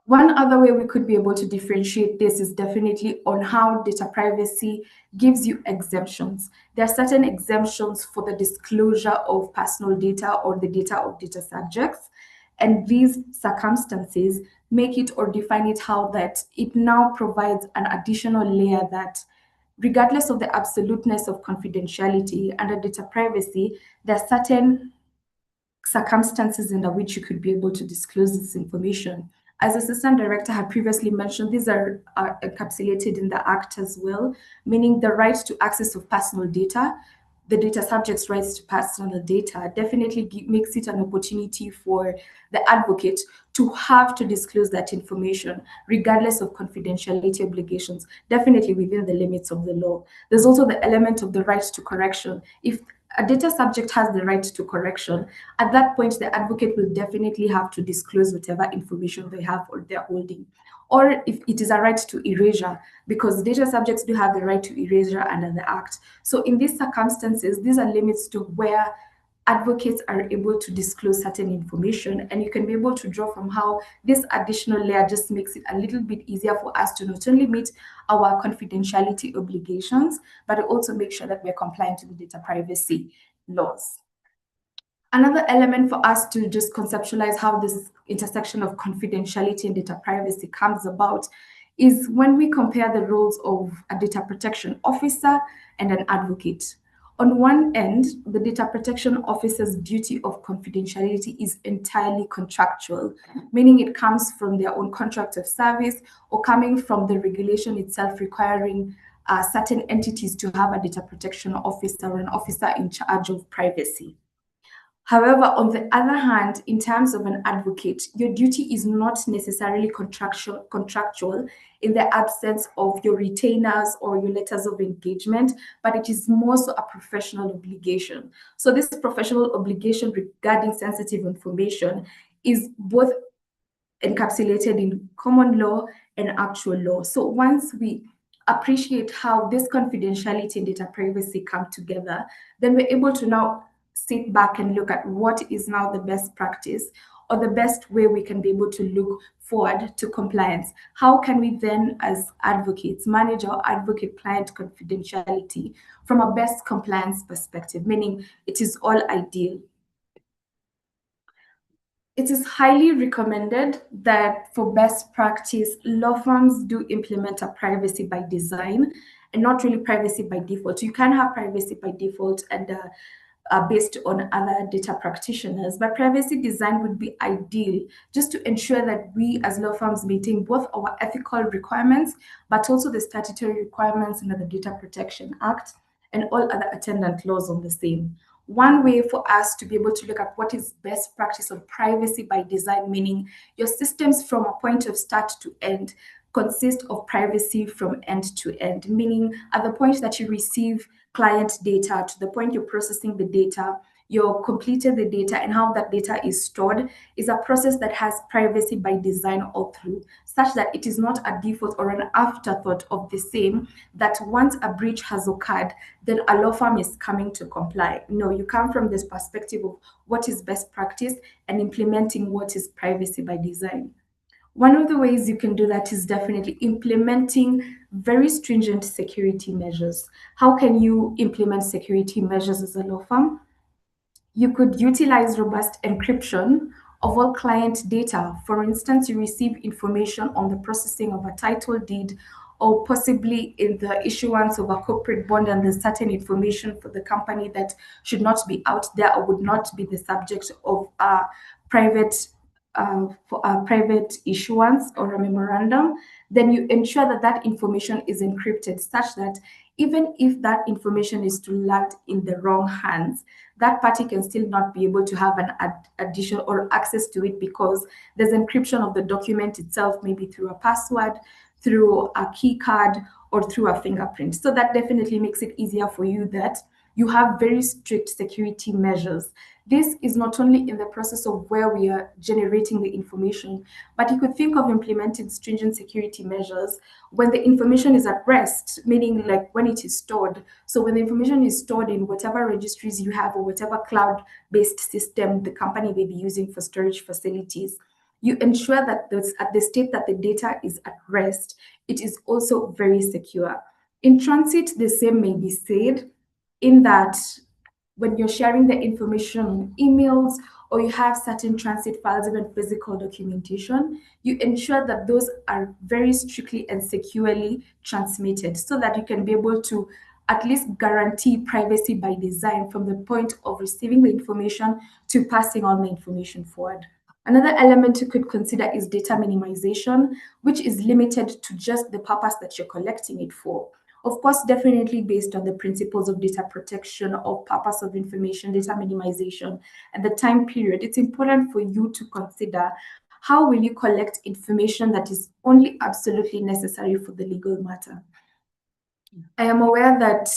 One other way we could be able to differentiate this is definitely on how data privacy gives you exemptions. There are certain exemptions for the disclosure of personal data or the data of data subjects. And these circumstances make it or define it how that it now provides an additional layer that regardless of the absoluteness of confidentiality under data privacy, there are certain circumstances under which you could be able to disclose this information. As Assistant Director had previously mentioned, these are encapsulated in the Act as well, meaning the right to access of personal data, the data subject's rights to personal data definitely makes it an opportunity for the advocate to have to disclose that information, regardless of confidentiality obligations, definitely within the limits of the law. There's also the element of the right to correction. If a data subject has the right to correction, at that point, the advocate will definitely have to disclose whatever information they have or they're holding. Or if it is a right to erasure, because data subjects do have the right to erasure under the Act. So in these circumstances, these are limits to where advocates are able to disclose certain information, and you can be able to draw from how this additional layer just makes it a little bit easier for us to not only meet our confidentiality obligations, but also make sure that we're compliant to the data privacy laws. Another element for us to just conceptualize how this intersection of confidentiality and data privacy comes about is when we compare the roles of a data protection officer and an advocate. On one end, the data protection officer's duty of confidentiality is entirely contractual, meaning it comes from their own contract of service or coming from the regulation itself requiring certain entities to have a data protection officer or an officer in charge of privacy. However, on the other hand, in terms of an advocate, your duty is not necessarily contractual in the absence of your retainers or your letters of engagement, but it is more so a professional obligation. So this professional obligation regarding sensitive information is both encapsulated in common law and actual law. So once we appreciate how this confidentiality and data privacy come together, then we're able to now sit back and look at what is now the best practice or the best way we can be able to look forward to compliance. How can we then, as advocates, manage our advocate-client confidentiality from a best compliance perspective, meaning it is all ideal. It is highly recommended that for best practice, law firms do implement a privacy by design and not really privacy by default. You can have privacy by default and based on other data practitioners, but privacy design would be ideal just to ensure that we as law firms maintain both our ethical requirements, but also the statutory requirements under the Data Protection Act and all other attendant laws on the same. One way for us to be able to look at what is best practice of privacy by design, meaning your systems from a point of start to end consist of privacy from end to end, meaning at the point that you receive client data to the point you're processing the data, you're completed the data, and how that data is stored is a process that has privacy by design all through, such that it is not a default or an afterthought of the same, that once a breach has occurred, then a law firm is coming to comply. No, you come from this perspective of what is best practice and implementing what is privacy by design. One of the ways you can do that is definitely implementing very stringent security measures. How can you implement security measures as a law firm? You could utilize robust encryption of all client data. For instance, you receive information on the processing of a title deed or possibly in the issuance of a corporate bond, and there's certain information for the company that should not be out there or would not be the subject of a private for a private issuance or a memorandum, then you ensure that that information is encrypted such that even if that information is to land in the wrong hands, that party can still not be able to have an addition or access to it because there's encryption of the document itself, maybe through a password, through a key card, or through a fingerprint. So that definitely makes it easier for you that you have very strict security measures. This is not only in the process of where we are generating the information, but you could think of implementing stringent security measures when the information is at rest, meaning like when it is stored. So when the information is stored in whatever registries you have or whatever cloud-based system the company may be using for storage facilities, you ensure that at the state that the data is at rest, it is also very secure. In transit, the same may be said, in that when you're sharing the information on emails or you have certain transit files, even physical documentation, you ensure that those are very strictly and securely transmitted so that you can be able to at least guarantee privacy by design from the point of receiving the information to passing on the information forward. Another element you could consider is data minimization, which is limited to just the purpose that you're collecting it for. Of course, definitely based on the principles of data protection, of purpose of information, data minimization, and the time period, it's important for you to consider how will you collect information that is only absolutely necessary for the legal matter. I am aware that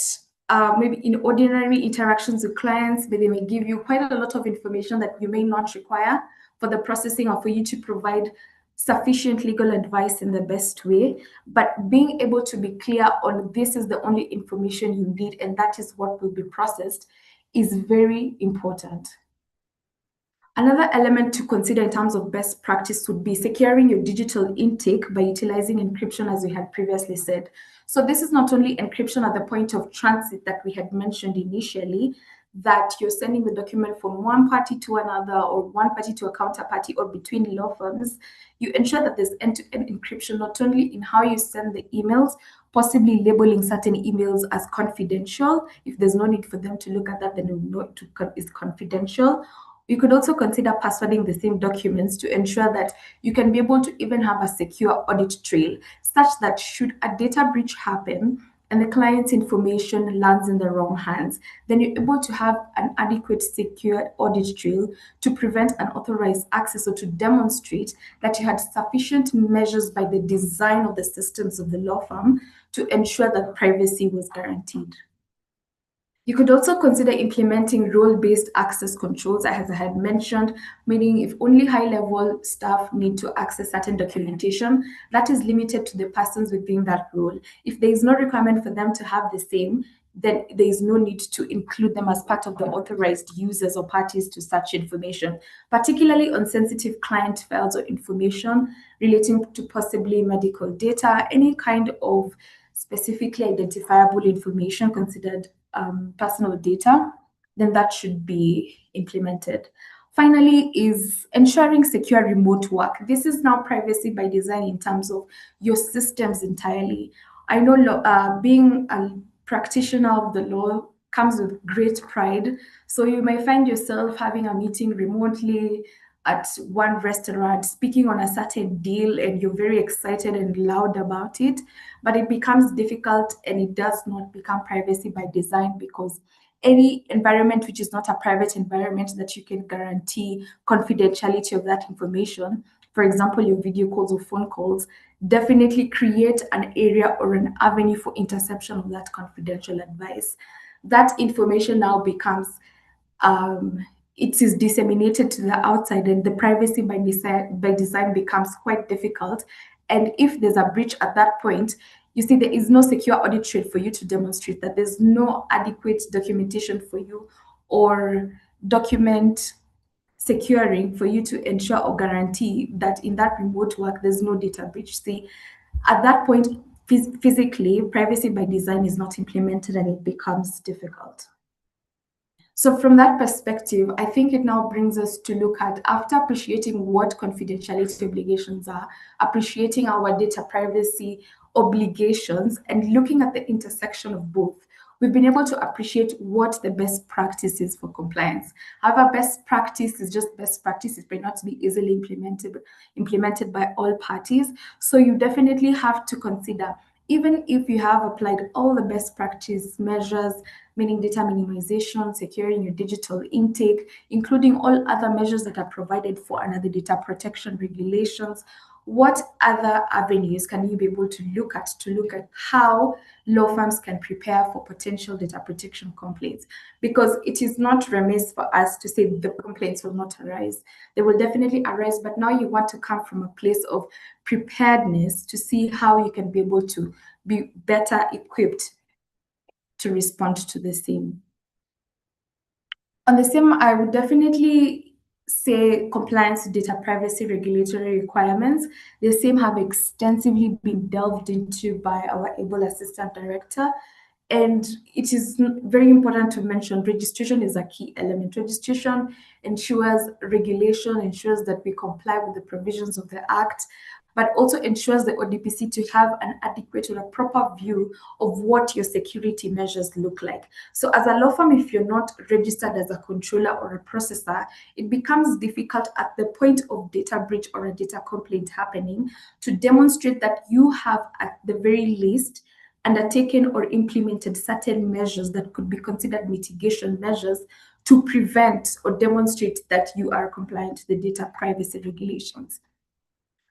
maybe in ordinary interactions with clients, they may give you quite a lot of information that you may not require for the processing or for you to provide sufficient legal advice in the best way. But being able to be clear on this is the only information you need and that is what will be processed is very important. Another element to consider in terms of best practice would be securing your digital intake by utilizing encryption, as we had previously said. So this is not only encryption at the point of transit that we had mentioned initially, that you're sending the document from one party to another or one party to a counterparty or between law firms. You ensure that there's end-to-end encryption, not only in how you send the emails, possibly labeling certain emails as confidential. If there's no need for them to look at that, then you know it is confidential. You could also consider passwording the same documents to ensure that you can be able to even have a secure audit trail, such that should a data breach happen and the client's information lands in the wrong hands, then you're able to have an adequate secure audit trail to prevent unauthorized access or to demonstrate that you had sufficient measures by the design of the systems of the law firm to ensure that privacy was guaranteed. You could also consider implementing role-based access controls, as I had mentioned, meaning if only high-level staff need to access certain documentation, that is limited to the persons within that role. If there is no requirement for them to have the same, then there is no need to include them as part of the authorized users or parties to such information, particularly on sensitive client files or information relating to possibly medical data, any kind of specifically identifiable information considered personal data, then that should be implemented. Finally, is ensuring secure remote work. This is now privacy by design in terms of your systems entirely. I know being a practitioner of the law comes with great pride. So you may find yourself having a meeting remotely at one restaurant, speaking on a certain deal, and you're very excited and loud about it, but it becomes difficult and it does not become privacy by design, because any environment which is not a private environment that you can guarantee confidentiality of that information, for example, your video calls or phone calls, definitely create an area or an avenue for interception of that confidential advice. That information now becomes it is disseminated to the outside, and the privacy by design becomes quite difficult. And if there's a breach at that point, you see there is no secure audit trail for you to demonstrate that. There's no adequate documentation for you or document securing for you to ensure or guarantee that in that remote work there's no data breach. See, at that point, physically, privacy by design is not implemented and it becomes difficult. So from that perspective, I think it now brings us to look at, after appreciating what confidentiality obligations are, appreciating our data privacy obligations, and looking at the intersection of both, we've been able to appreciate what the best practice is for compliance. However, best practice is just best practice. It may not be easily implemented by all parties. So you definitely have to consider, even if you have applied all the best practice measures, meaning data minimization, securing your digital intake, including all other measures that are provided for under the data protection regulations, what other avenues can you be able to look at how law firms can prepare for potential data protection complaints? Because it is not remiss for us to say the complaints will not arise. They will definitely arise, but now you want to come from a place of preparedness to see how you can be able to be better equipped to respond to the same. On the same, I would definitely say compliance to data privacy regulatory requirements. The same have extensively been delved into by our ABLE Assistant Director. And it is very important to mention registration is a key element. Registration ensures regulation, ensures that we comply with the provisions of the Act, but also ensures the ODPC to have an adequate or a proper view of what your security measures look like. So as a law firm, if you're not registered as a controller or a processor, it becomes difficult at the point of data breach or a data complaint happening to demonstrate that you have, at the very least, undertaken or implemented certain measures that could be considered mitigation measures to prevent or demonstrate that you are compliant to the data privacy regulations.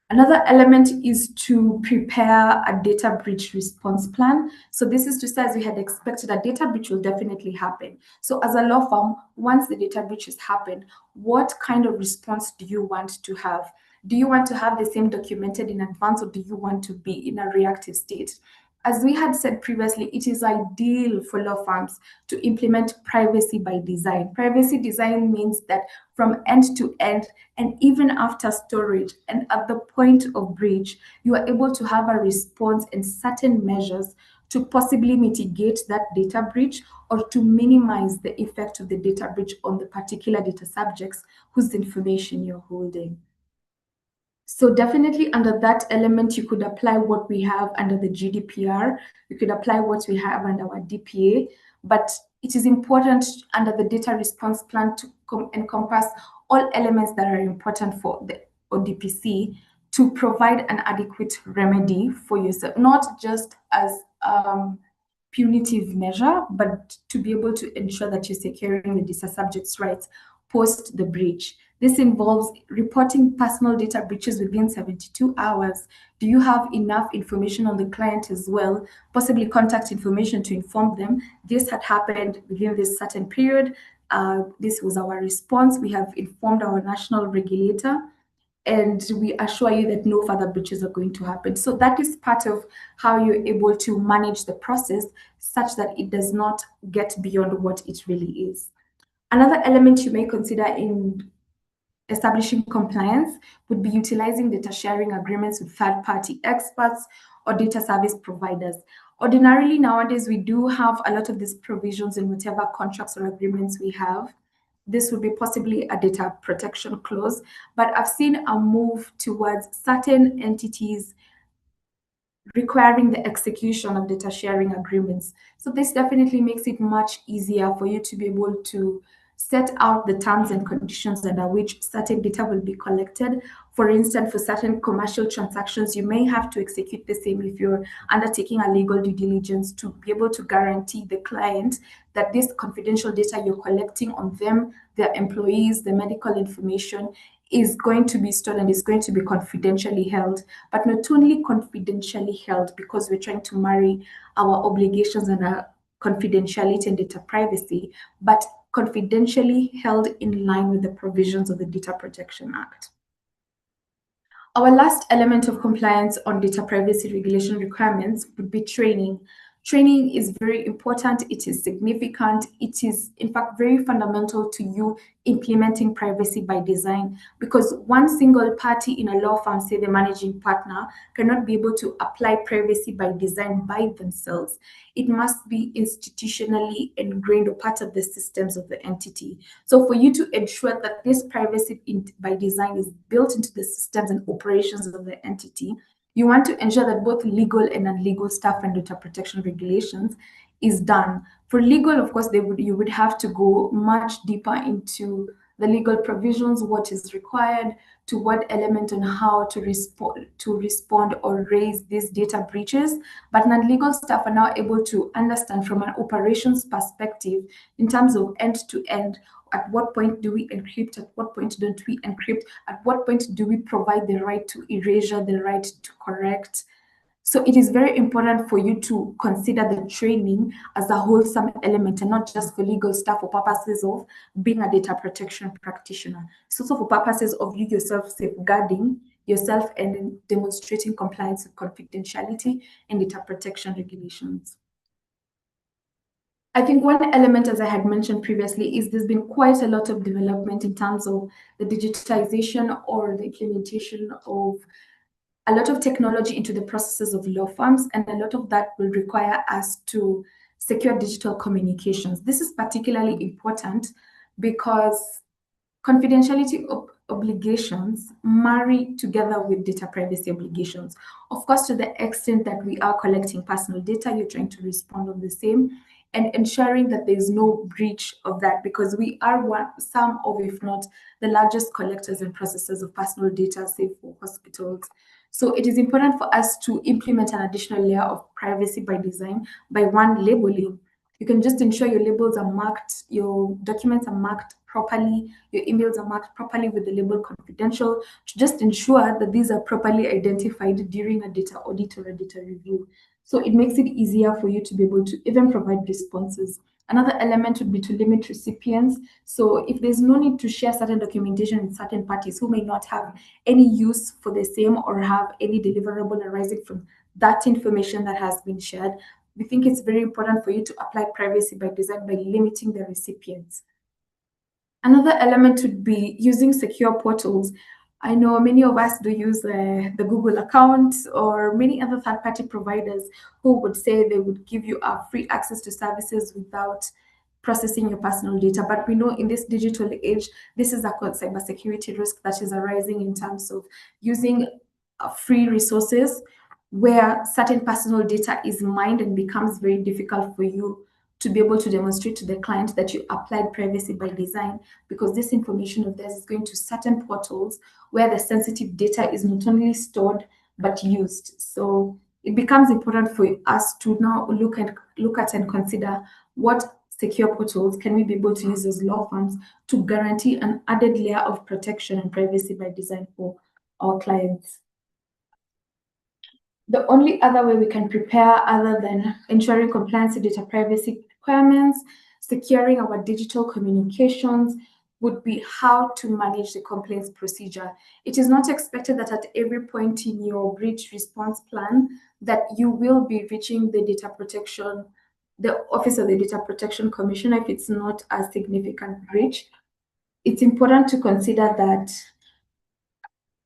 Another element is to prepare a data breach response plan. So this is to say, as we had expected, a data breach will definitely happen. So as a law firm, once the data breach has happened, what kind of response do you want to have? Do you want to have the same documented in advance, or do you want to be in a reactive state? As we had said previously, it is ideal for law firms to implement privacy by design. Privacy design means that from end to end, and even after storage and at the point of breach, you are able to have a response and certain measures to possibly mitigate that data breach or to minimize the effect of the data breach on the particular data subjects whose information you're holding. So definitely under that element, you could apply what we have under the GDPR. You could apply what we have under our DPA, but it is important under the data response plan to encompass all elements that are important for the ODPC to provide an adequate remedy for yourself, not just as punitive measure, but to be able to ensure that you're securing the data subject's rights post the breach. This involves reporting personal data breaches within 72 hours. Do you have enough information on the client as well? Possibly contact information to inform them this had happened within this certain period. This was our response. We have informed our national regulator, and we assure you that no further breaches are going to happen. So that is part of how you're able to manage the process such that it does not get beyond what it really is. Another element you may consider in establishing compliance would be utilizing data sharing agreements with third-party experts or data service providers. Ordinarily, nowadays, we do have a lot of these provisions in whatever contracts or agreements we have. This would be possibly a data protection clause, but I've seen a move towards certain entities requiring the execution of data sharing agreements. So this definitely makes it much easier for you to be able to set out the terms and conditions under which certain data will be collected. For instance, for certain commercial transactions, you may have to execute the same if you're undertaking a legal due diligence to be able to guarantee the client that this confidential data you're collecting on them, their employees, the medical information is going to be stored and is going to be confidentially held, but not only confidentially held because we're trying to marry our obligations and our confidentiality and data privacy, but confidentially held in line with the provisions of the Data Protection Act. Our last element of compliance on data privacy regulation requirements would be training. Training is very important. It is significant. It is, in fact, very fundamental to you implementing privacy by design, because one single party in a law firm, say the managing partner, cannot be able to apply privacy by design by themselves. It must be institutionally ingrained or part of the systems of the entity. So for you to ensure that this privacy by design is built into the systems and operations of the entity, you want to ensure that both legal and non-legal staff and data protection regulations is done. For legal, of course, you would have to go much deeper into the legal provisions, what is required, to what element and how to respond or raise these data breaches. But non-legal staff are now able to understand from an operations perspective in terms of end-to-end at what point do we encrypt, at what point don't we encrypt, at what point do we provide the right to erasure, the right to correct. So it is very important for you to consider the training as a wholesome element and not just for legal stuff for purposes of being a data protection practitioner. It's also for purposes of you yourself safeguarding yourself and demonstrating compliance with confidentiality and data protection regulations. I think one element, as I had mentioned previously, is there's been quite a lot of development in terms of the digitization or the implementation of a lot of technology into the processes of law firms, and a lot of that will require us to secure digital communications. This is particularly important because confidentiality obligations marry together with data privacy obligations. Of course, to the extent that we are collecting personal data, you're trying to respond on the same and ensuring that there's no breach of that, because we are some of, if not the largest collectors and processors of personal data, say for hospitals. So it is important for us to implement an additional layer of privacy by design by one, labeling. You can just ensure your labels are marked, your documents are marked properly, your emails are marked properly with the label confidential, to just ensure that these are properly identified during a data audit or a data review. So it makes it easier for you to be able to even provide responses. Another element would be to limit recipients. So if there's no need to share certain documentation with certain parties who may not have any use for the same or have any deliverable arising from that information that has been shared, we think it's very important for you to apply privacy by design by limiting the recipients. Another element would be using secure portals. I know many of us do use the Google account or many other third-party providers who would say they would give you free access to services without processing your personal data. But we know in this digital age, this is a cybersecurity risk that is arising in terms of using free resources where certain personal data is mined and becomes very difficult for you to be able to demonstrate to the client that you applied privacy by design, because this information of theirs is going to certain portals where the sensitive data is not only stored but used. So it becomes important for us to now look at and consider what secure portals can we be able to use as law firms to guarantee an added layer of protection and privacy by design for our clients. The only other way we can prepare, other than ensuring compliance with data privacy requirements, securing our digital communications, would be how to manage the complaints procedure. It is not expected that at every point in your breach response plan that you will be reaching the data protection, the Office of the Data Protection Commissioner if it's not a significant breach. It's important to consider that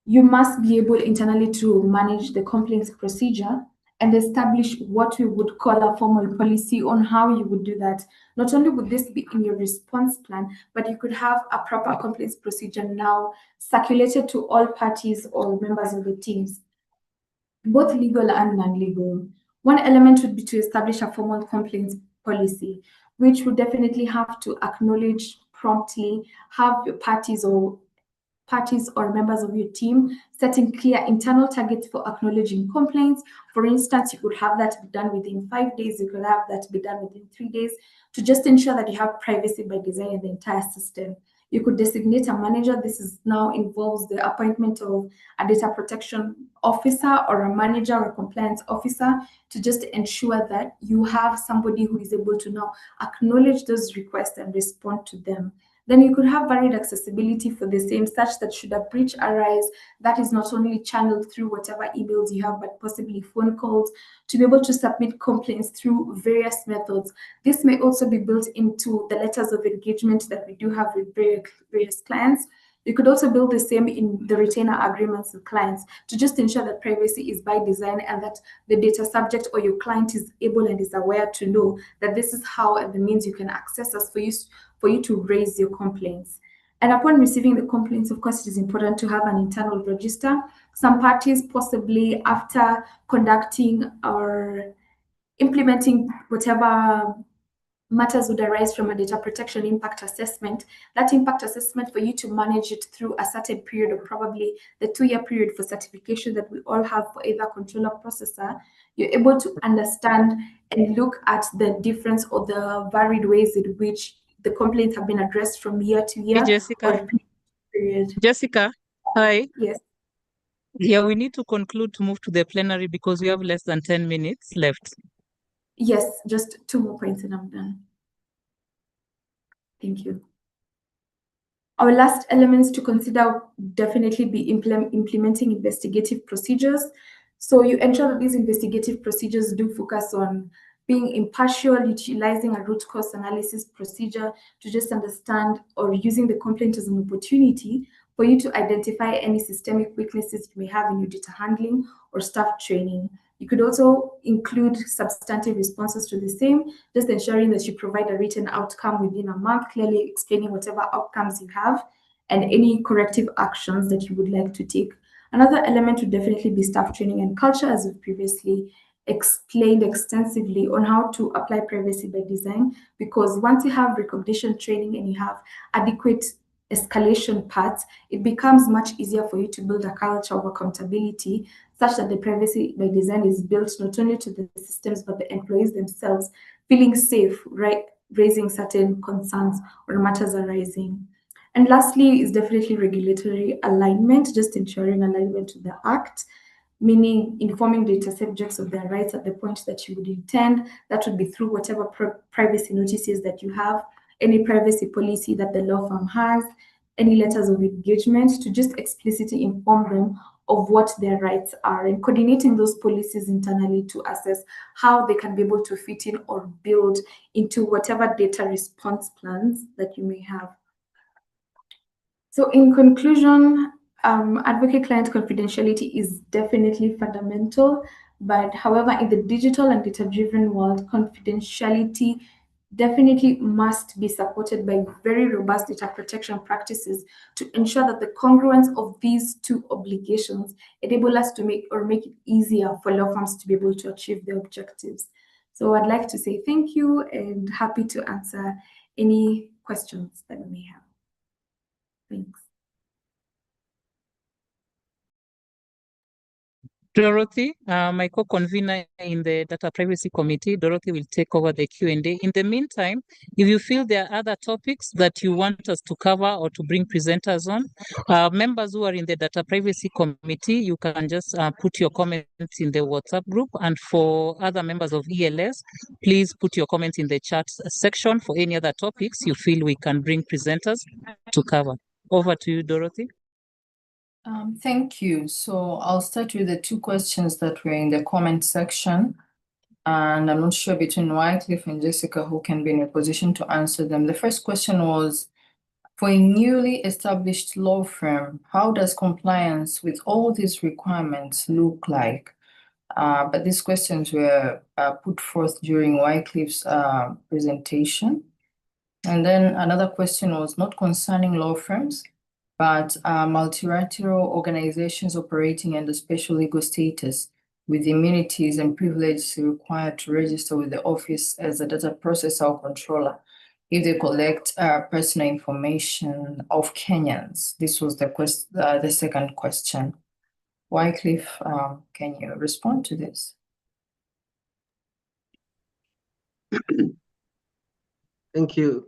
you must be able internally to manage the complaints procedure and establish what we would call a formal policy on how you would do that. Not only would this be in your response plan, but you could have a proper complaints procedure now circulated to all parties or members of the teams, both legal and non-legal. One element would be to establish a formal complaints policy, which would definitely have to acknowledge promptly, have your parties or members of your team setting clear internal targets for acknowledging complaints. For instance, you could have that be done within 5 days, you could have that be done within 3 days, to just ensure that you have privacy by design in the entire system. You could designate a manager. This is now involves the appointment of a data protection officer or a manager or a compliance officer to just ensure that you have somebody who is able to now acknowledge those requests and respond to them. Then you could have varied accessibility for the same, such that should a breach arise, that is not only channeled through whatever emails you have, but possibly phone calls, to be able to submit complaints through various methods. This may also be built into the letters of engagement that we do have with various clients. You could also build the same in the retainer agreements with clients to just ensure that privacy is by design and that the data subject or your client is able and is aware to know that this is how and the means you can access us for you to raise your complaints. And upon receiving the complaints, of course, it is important to have an internal register. Some parties, possibly after conducting or implementing whatever matters would arise from a data protection impact assessment, that impact assessment, for you to manage it through a certain period of probably the 2-year period for certification that we all have for either controller processor, you're able to understand and look at the difference or the varied ways in which the complaints have been addressed from year to Hey, year Jessica. or period. Jessica, hi. Yes. Yeah, we need to conclude to move to the plenary because we have less than 10 minutes left. Yes, just 2 more points and I'm done. Thank you. Our last elements to consider definitely be implementing investigative procedures. So you ensure that these investigative procedures do focus on being impartial, utilizing a root cause analysis procedure to just understand, or using the complaint as an opportunity for you to identify any systemic weaknesses you may have in your data handling or staff training. You could also include substantive responses to the same, just ensuring that you provide a written outcome within a month, clearly explaining whatever outcomes you have and any corrective actions that you would like to take. Another element would definitely be staff training and culture, as we've previously explained extensively on how to apply privacy by design, because once you have recognition training and you have adequate escalation paths, it becomes much easier for you to build a culture of accountability such that the privacy by design is built not only to the systems but the employees themselves feeling safe, right, raising certain concerns or matters arising. And lastly is definitely regulatory alignment, just ensuring alignment to the Act, meaning informing data subjects of their rights at the point that you would intend. That would be through whatever privacy notices that you have, any privacy policy that the law firm has, any letters of engagement, to just explicitly inform them of what their rights are, and coordinating those policies internally to assess how they can be able to fit in or build into whatever data response plans that you may have. So in conclusion, advocate-client confidentiality is definitely fundamental, but however, in the digital and data-driven world, confidentiality definitely must be supported by very robust data protection practices to ensure that the congruence of these two obligations enable us to make it easier for law firms to be able to achieve their objectives. So I'd like to say thank you and happy to answer any questions that you may have. Thanks. Dorothy, my co-convener in the Data Privacy Committee, Dorothy will take over the Q&A. In the meantime, if you feel there are other topics that you want us to cover or to bring presenters on, members who are in the Data Privacy Committee, you can just put your comments in the WhatsApp group. And for other members of ELS, please put your comments in the chat section for any other topics you feel we can bring presenters to cover. Over to you, Dorothy. Thank you. So I'll start with the 2 questions that were in the comment section. And I'm not sure between Wycliffe and Jessica who can be in a position to answer them. The first question was, for a newly established law firm, how does compliance with all these requirements look like? But these questions were put forth during Wycliffe's presentation. And then another question was not concerning law firms, but multilateral organizations operating under special legal status with immunities and privileges required to register with the office as a data processor or controller if they collect personal information of Kenyans. This was the second question. Wycliffe, can you respond to this? Thank you.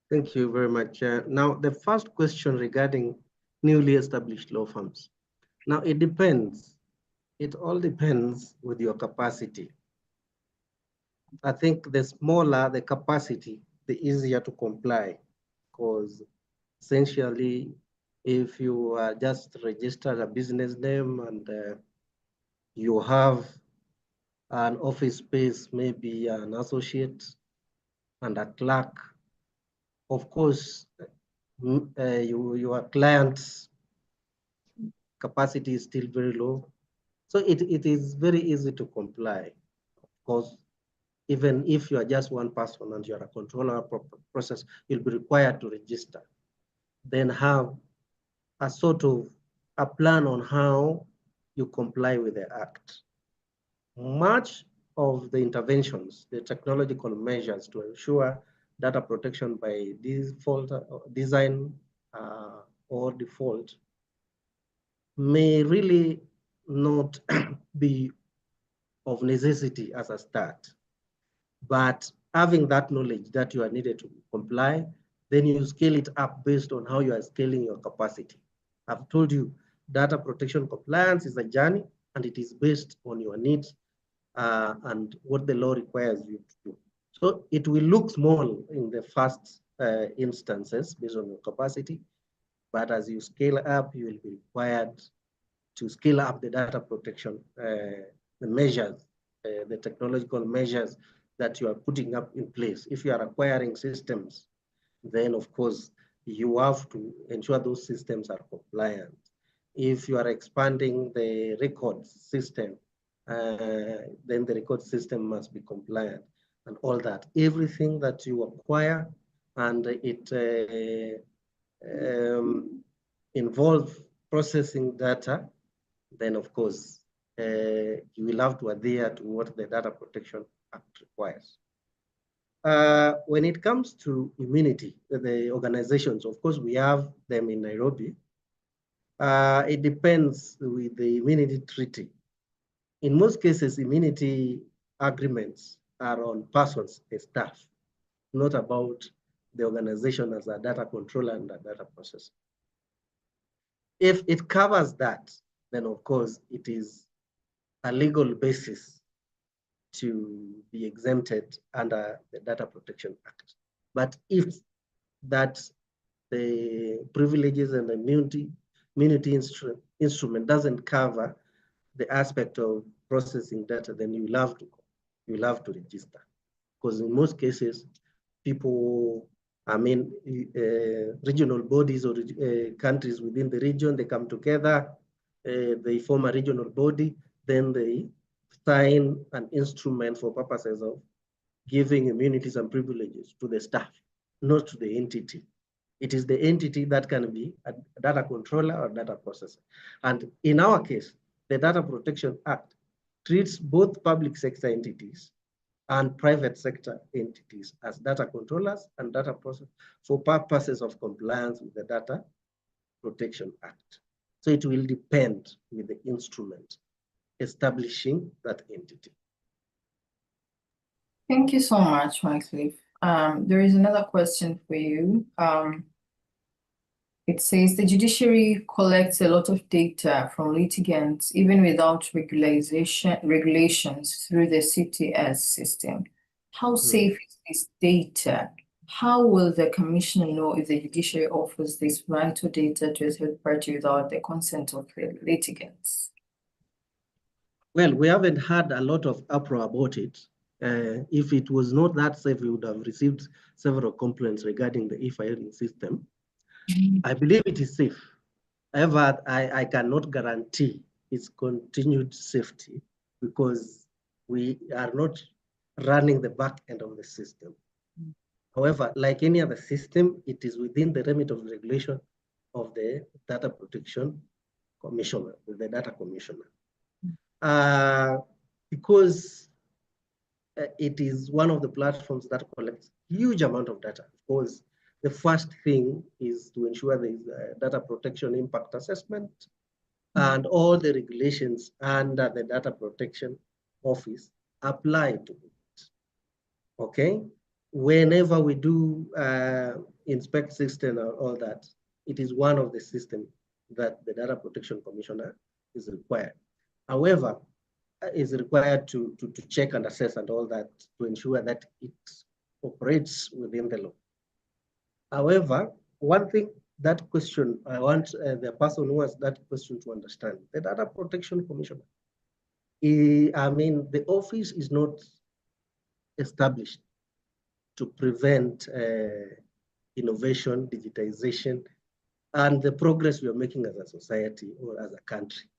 Thank you very much. Now, the first question regarding newly established law firms. Now, it depends. It all depends with your capacity. I think the smaller the capacity, the easier to comply, because essentially, if you just registered a business name and you have an office space, maybe an associate and a clerk, of course, your client's capacity is still very low. So it is very easy to comply. Of course, even if you are just one person and you are a controller process, you'll be required to register. Then have a sort of a plan on how you comply with the Act. Much of the interventions, the technological measures to ensure data protection by default, design or default may really not be of necessity as a start. But having that knowledge that you are needed to comply, then you scale it up based on how you are scaling your capacity. I've told you data protection compliance is a journey, and it is based on your needs and what the law requires you to do. So it will look small in the first instances based on your capacity, but as you scale up, you will be required to scale up the data protection, the measures, the technological measures that you are putting up in place. If you are acquiring systems, then of course you have to ensure those systems are compliant. If you are expanding the record system, then the record system must be compliant and all that. Everything that you acquire and it involves processing data, then of course you will have to adhere to what the Data Protection Act requires. When it comes to immunity, the organizations, of course, we have them in Nairobi. It depends with the immunity treaty. In most cases, immunity agreements are on persons, the staff, not about the organization as a data controller and a data processor. If it covers that, then of course it is a legal basis to be exempted under the Data Protection Act. But if that the privileges and immunity instrument doesn't cover the aspect of processing data, then you'll have to register. Because in most cases, people, regional bodies or countries within the region, they come together, they form a regional body, then they sign an instrument for purposes of giving immunities and privileges to the staff, not to the entity. It is the entity that can be a data controller or data processor. And in our case, the Data Protection Act treats both public sector entities and private sector entities as data controllers and data processors for purposes of compliance with the Data Protection Act. So it will depend with the instrument establishing that entity. Thank you so much, Wycliffe. There is another question for you. It says the judiciary collects a lot of data from litigants, even without regulations through the CTS system. How safe is this data? How will the commissioner know if the judiciary offers this vital data to a third party without the consent of the litigants? Well, we haven't had a lot of uproar about it. If it was not that safe, we would have received several complaints regarding the e-filing system. I believe it is safe. However, I cannot guarantee its continued safety because we are not running the back end of the system. However, like any other system, it is within the remit of the regulation of the Data Protection Commissioner, the Data Commissioner. Because it is one of the platforms that collects huge amount of data. Of course, the first thing is to ensure there is a data protection impact assessment and all the regulations under the Data Protection Office apply to it. Okay? Whenever we do inspect system or all that, it is one of the systems that the Data Protection Commissioner is required. However, is required to check and assess and all that to ensure that it operates within the law. However, one thing, that question, I want the person who has that question to understand. The Data Protection Commissioner, the office is not established to prevent innovation, digitization, and the progress we are making as a society or as a country.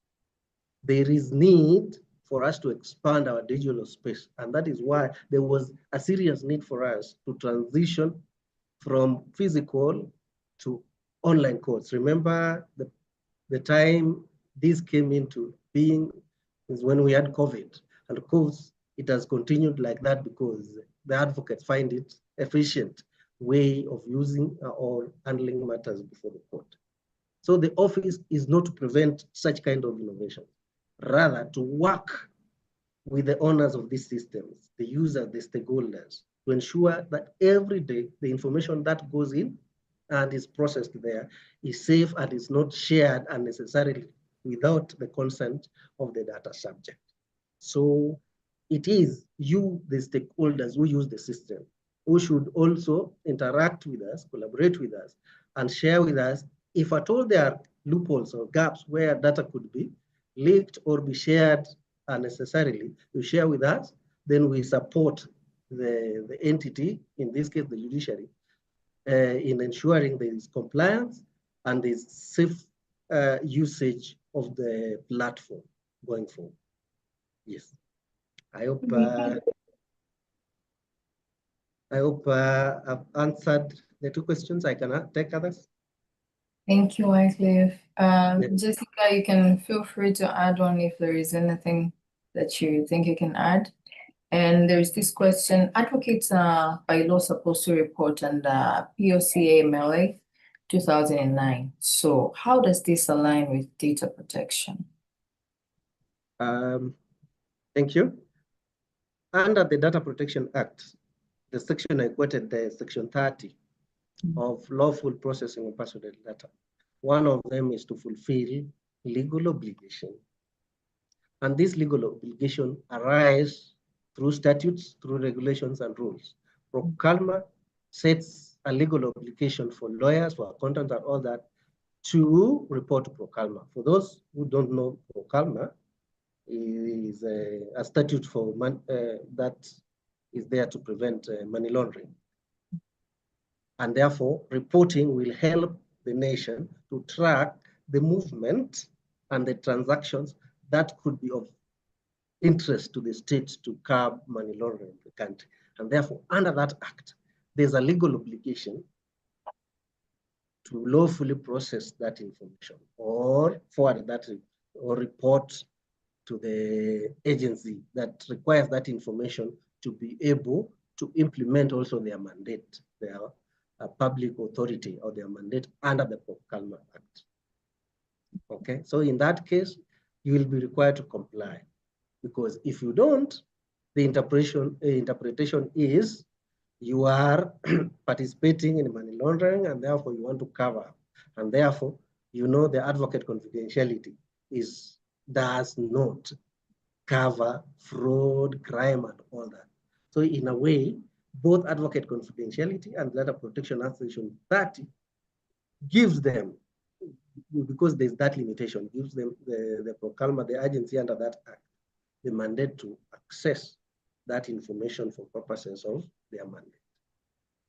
There is need for us to expand our digital space. And that is why there was a serious need for us to transition from physical to online courts. Remember the time this came into being is when we had COVID. And of course, it has continued like that because the advocates find it efficient way of using or handling matters before the court. So the office is not to prevent such kind of innovation, rather to work with the owners of these systems, the users, the stakeholders, to ensure that every day the information that goes in and is processed there is safe and is not shared unnecessarily without the consent of the data subject. So it is you, the stakeholders who use the system, who should also interact with us, collaborate with us, and share with us if at all there are loopholes or gaps where data could be leaked or be shared unnecessarily. You share with us, then we support the entity, in this case, the judiciary, in ensuring there is compliance and there is safe usage of the platform going forward. Yes, I hope I've answered the two questions. I can take others. Thank you, Wycliffe. Yeah. Jessica, you can feel free to add on if there is anything that you think you can add. And there is this question: advocates are by law supposed to report under POCA MLA 2009. So how does this align with data protection? Thank you. Under the Data Protection Act, the section I quoted there, section 30 of lawful processing of personal data. One of them is to fulfill legal obligation. And this legal obligation arises through statutes, through regulations and rules. PROCALMA sets a legal obligation for lawyers, for accountants and all that to report to PROCALMA. For those who don't know, PROCALMA is a statute for that is there to prevent money laundering. And therefore, reporting will help the nation to track the movement and the transactions that could be of interest to the state to curb money laundering in the country. And therefore, under that act, there's a legal obligation to lawfully process that information or forward that or report to the agency that requires that information to be able to implement also their mandate, their public authority or their mandate under the PROCALMA Act. Okay, so in that case, you will be required to comply, because if you don't, the interpretation is you are participating in money laundering and therefore you want to cover. And therefore, you know the advocate confidentiality does not cover fraud, crime, and all that. So in a way, both advocate confidentiality and Data Protection Act Section 30 gives them, because there's that limitation, gives them the PROCALMA, the agency under that act, the mandate to access that information for purposes of their mandate.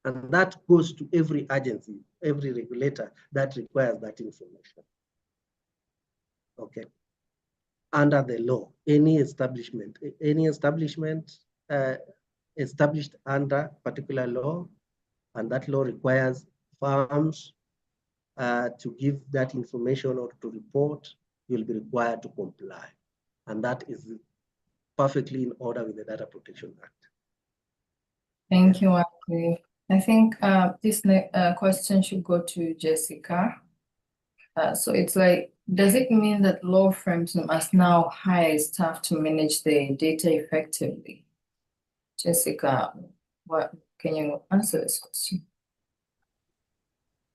And that goes to every agency, every regulator that requires that information. Okay. Under the law, any establishment established under particular law, and that law requires firms to give that information or to report, you'll be required to comply. And that is perfectly in order with the Data Protection Act. Thank you, Wycliffe. I think this question should go to Jessica. So it's like, does it mean that law firms must now hire staff to manage the data effectively? Jessica, what can you answer this question?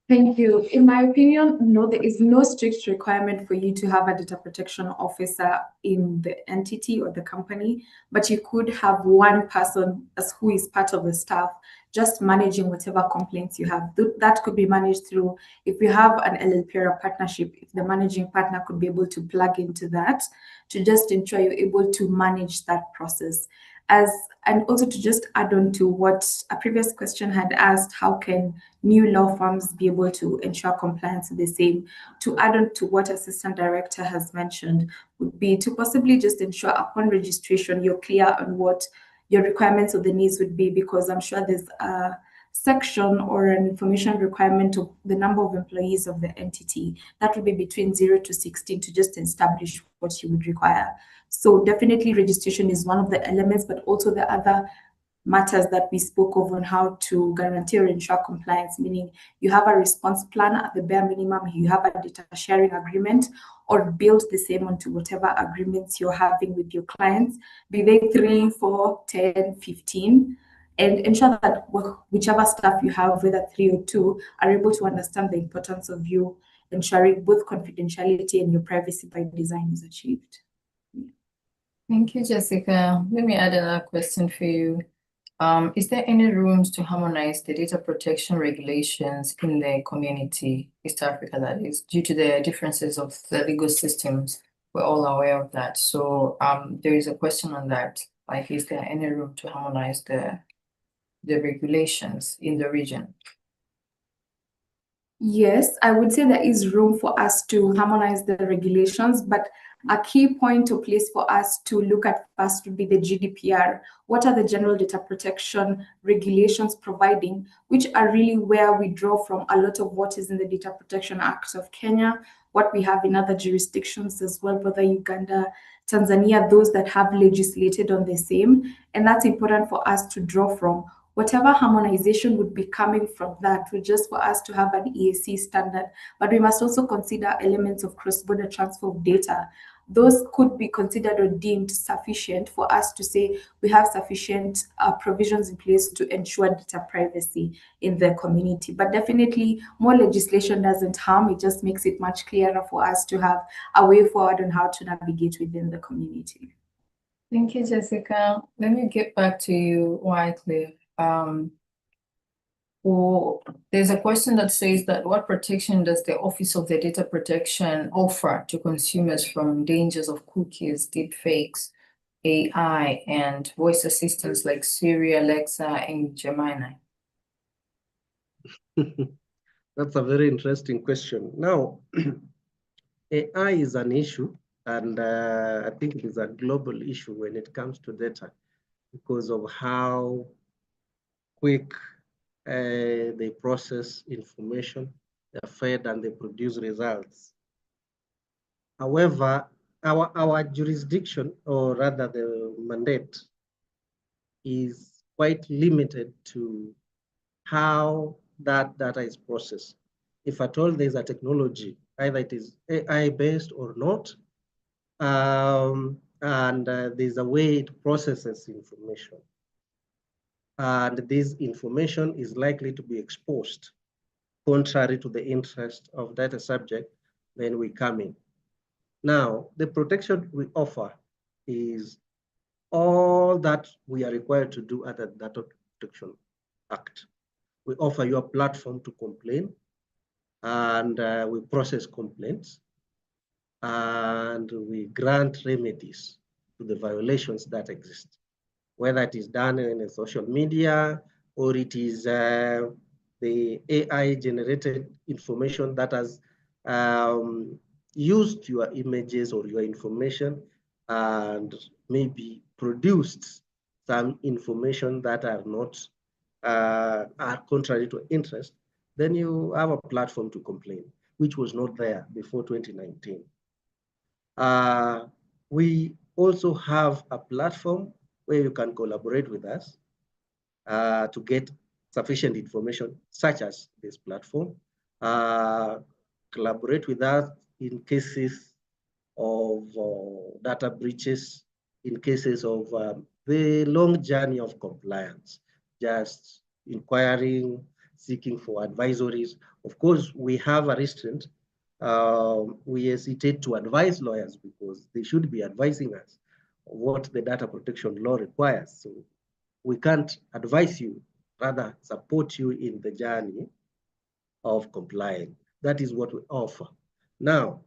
Thank you. In my opinion, no, there is no strict requirement for you to have a data protection officer in the entity or the company, but you could have one person as who is part of the staff, just managing whatever complaints you have. That could be managed through, if you have an LLP or a partnership, if the managing partner could be able to plug into that to just ensure you're able to manage that process. And also to just add on to what a previous question had asked, how can new law firms be able to ensure compliance with the same? To add on to what Assistant Director has mentioned would be to possibly just ensure upon registration, you're clear on what your requirements or the needs would be, because I'm sure there's a section or an information requirement of the number of employees of the entity. That would be between 0 to 16 to just establish what you would require. So definitely registration is one of the elements, but also the other matters that we spoke of on how to guarantee or ensure compliance, meaning you have a response plan at the bare minimum, you have a data sharing agreement, or build the same onto whatever agreements you're having with your clients, be they 3, 4, 10, 15. and ensure that whichever staff you have, whether 3 or 2, are able to understand the importance of you ensuring both confidentiality and your privacy by design is achieved. Thank you, Jessica. Let me add another question for you. Is there any rooms to harmonize the data protection regulations in the community, East Africa, that is, due to the differences of the legal systems? We're all aware of that. So there is a question on that. Like, is there any room to harmonize the regulations in the region? Yes, I would say there is room for us to harmonize the regulations, but a key point or place for us to look at first would be the GDPR. What are the general data protection regulations providing, which are really where we draw from a lot of what is in the Data Protection Act of Kenya, what we have in other jurisdictions as well, whether Uganda, Tanzania, those that have legislated on the same. And that's important for us to draw from. Whatever harmonization would be coming from that would just for us to have an EAC standard, but we must also consider elements of cross-border transfer of data. Those could be considered or deemed sufficient for us to say we have sufficient provisions in place to ensure data privacy in the community. But definitely more legislation doesn't harm, it just makes it much clearer for us to have a way forward on how to navigate within the community. Thank you, Jessica. Let me get back to you, Wycliffe. There's a question that says that what protection does the Office of the Data Protection offer to consumers from dangers of cookies, deepfakes, AI, and voice assistants like Siri, Alexa, and Gemini? That's a very interesting question. Now, AI is an issue, and I think it is a global issue when it comes to data because of how quick they process information, they're fed, and they produce results. However, our jurisdiction, or rather the mandate, is quite limited to how that data is processed. If at all there's a technology, either it is AI-based or not, and there's a way it processes information. And this information is likely to be exposed contrary to the interest of data subject, then we come in. Now, the protection we offer is all that we are required to do under the Data Protection Act. We offer you a platform to complain, and we process complaints, and we grant remedies to the violations that exist, whether it is done in a social media or it is the AI-generated information that has used your images or your information and maybe produced some information that are not are contrary to interest, then you have a platform to complain, which was not there before 2019. We also have a platform where you can collaborate with us to get sufficient information, such as this platform. Collaborate with us in cases of data breaches, in cases of the long journey of compliance, just inquiring, seeking for advisories. Of course, we have a restraint. We hesitate to advise lawyers because they should be advising us what the data protection law requires. So we can't advise you, rather support you in the journey of complying. That is what we offer. Now,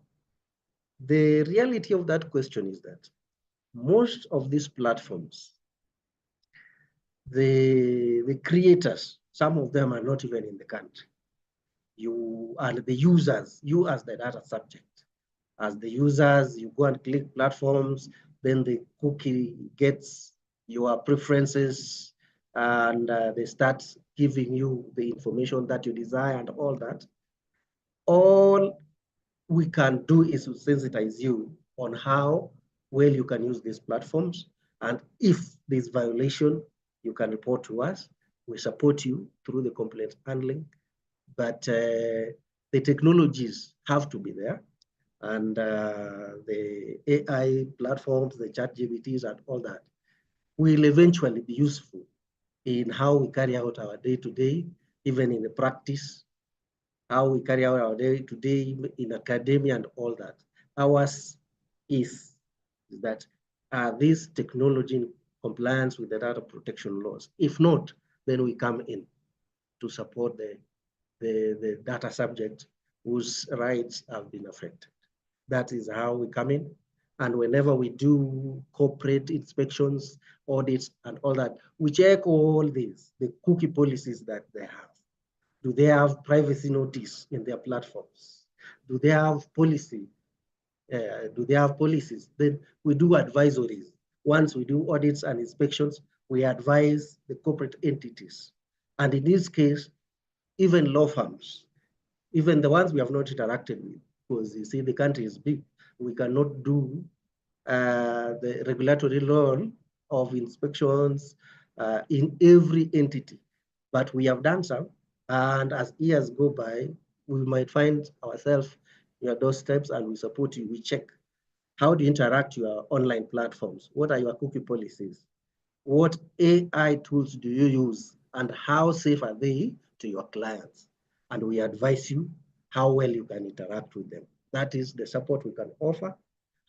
the reality of that question is that most of these platforms, the creators, some of them are not even in the country. You are the users, you as the data subject. As the users, you go and click platforms, then the cookie gets your preferences, and they start giving you the information that you desire and all that. All we can do is to sensitize you on how well you can use these platforms. And if there's violation, you can report to us. We support you through the complaint handling. But the technologies have to be there. And the AI platforms, the ChatGPTs and all that will eventually be useful in how we carry out our day-to-day, even in the practice, how we carry out our day-to-day in academia and all that. Ours is that this technology in compliance with the data protection laws? If not, then we come in to support the data subject whose rights have been affected. That is how we come in. And whenever we do corporate inspections, audits, and all that, we check all these, the cookie policies that they have. Do they have privacy notice in their platforms? Do they have policy? Do they have policies? Then we do advisories. Once we do audits and inspections, we advise the corporate entities. And in this case, even law firms, even the ones we have not interacted with, because you see the country is big, we cannot do the regulatory role of inspections in every entity, but we have done some. And as years go by, we might find ourselves in those steps, and we support you. We check how do you interact your online platforms? What are your cookie policies? What AI tools do you use, and how safe are they to your clients? And we advise you how well you can interact with them. That is the support we can offer,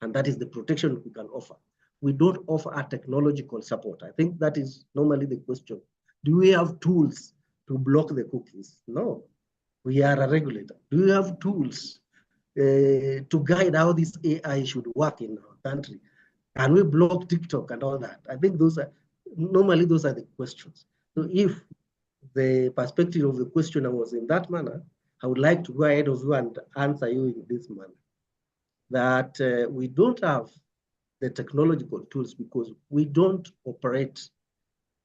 and that is the protection we can offer. We don't offer a technological support. I think that is normally the question. Do we have tools to block the cookies? No, we are a regulator. Do we have tools to guide how this AI should work in our country? Can we block TikTok and all that? I think those are the questions. So if the perspective of the questioner was in that manner, I would like to go ahead of you and answer you in this manner. That we don't have the technological tools because we don't operate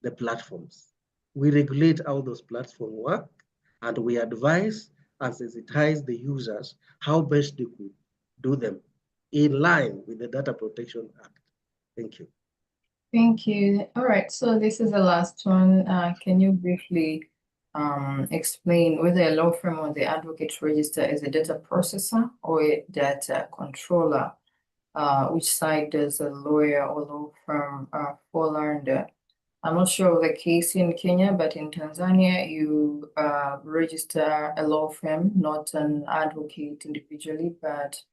the platforms. We regulate how those platforms work, and we advise and sensitize the users how best they could do them in line with the Data Protection Act. Thank you. Thank you. All right, so this is the last one. Can you briefly explain whether a law firm or the advocate register is a data processor or a data controller? Which side does a lawyer or law firm fall under? I'm not sure of the case in Kenya, but in Tanzania, you register a law firm, not an advocate individually. But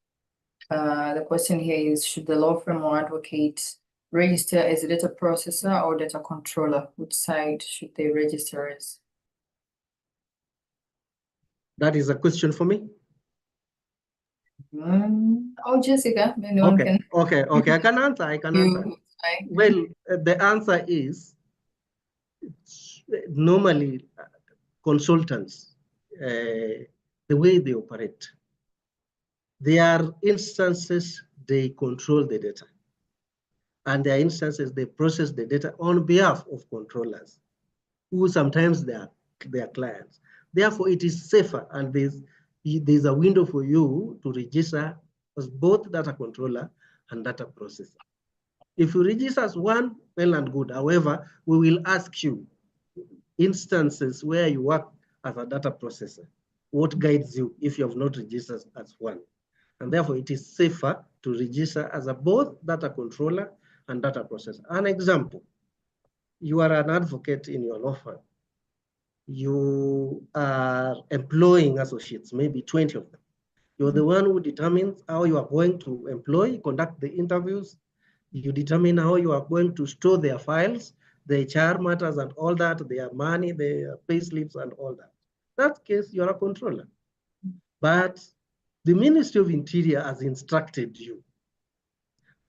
the question here is, should the law firm or advocate register as a data processor or data controller? Which side should they register as? That is a question for me. Oh, Jessica, anyone Okay, can. okay, I can answer. Well, the answer is normally consultants, the way they operate, there are instances they control the data, and there are instances they process the data on behalf of controllers, who sometimes they are their clients. Therefore, it is safer, and there's a window for you to register as both data controller and data processor. If you register as one, well and good. However, we will ask you instances where you work as a data processor. What guides you if you have not registered as one? And therefore, it is safer to register as a both data controller and data processor. An example, you are an advocate in your law firm. You are employing associates, maybe 20 of them. You're the one who determines how you are going to employ, conduct the interviews. You determine how you are going to store their files, the HR matters and all that, their money, their pay slips and all that. In that case, you're a controller. But the Ministry of Interior has instructed you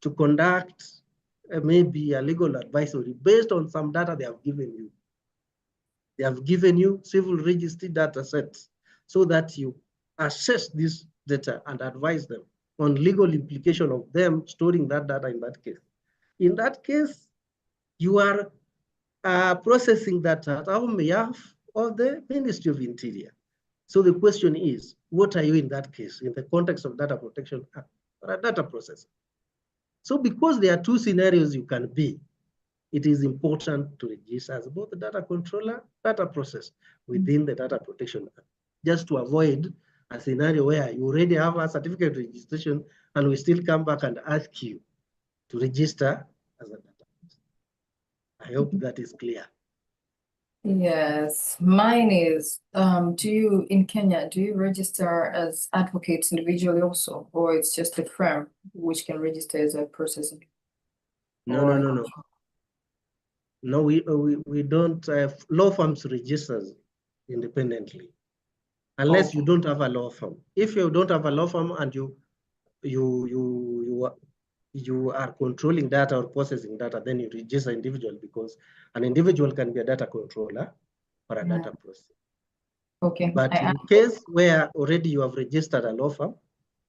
to conduct maybe a legal advisory based on some data they have given you. They have given you civil registry data sets so that you assess this data and advise them on legal implication of them storing that data in that case. In that case, you are processing that data on behalf of the Ministry of Interior. So the question is, what are you in that case in the context of Data Protection Act or a data processor? So because there are two scenarios you can be, it is important to register as both the data controller, data process within the Data Protection Act, just to avoid a scenario where you already have a certificate registration and we still come back and ask you to register as a data processor. I hope that is clear. Yes, mine is, in Kenya, do you register as advocates individually also, or it's just a firm which can register as a processor? No. No, we don't have law firms registers independently, unless you don't have a law firm. If you don't have a law firm and you are controlling data or processing data, then you register individual, because an individual can be a data controller or a data processor. Okay. But in case where already you have registered a law firm,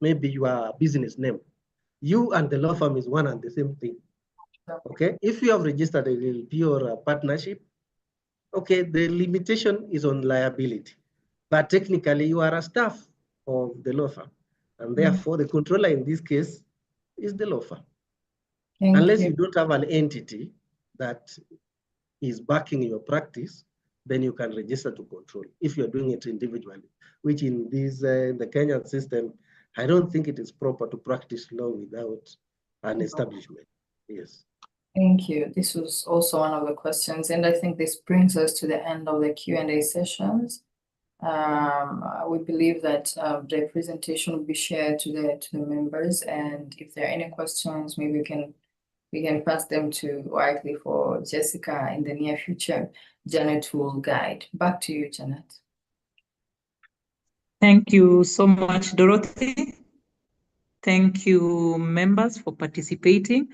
maybe you are a business name, you and the law firm is one and the same thing. Okay, if you have registered a LLP or a partnership, okay, the limitation is on liability, but technically you are a staff of the law firm, and therefore the controller in this case is the law firm. Unless you don't have an entity that is backing your practice, then you can register to control if you're doing it individually, which in this the Kenyan system, I don't think it is proper to practice law without an establishment. Yes. Thank you. This was also one of the questions, and I think this brings us to the end of the Q&A sessions. We believe that the presentation will be shared to the members, and if there are any questions, maybe we can pass them to Wycliffe or Jessica in the near future. Janet will guide. Back to you, Janet. Thank you so much, Dorothy. Thank you, members, for participating.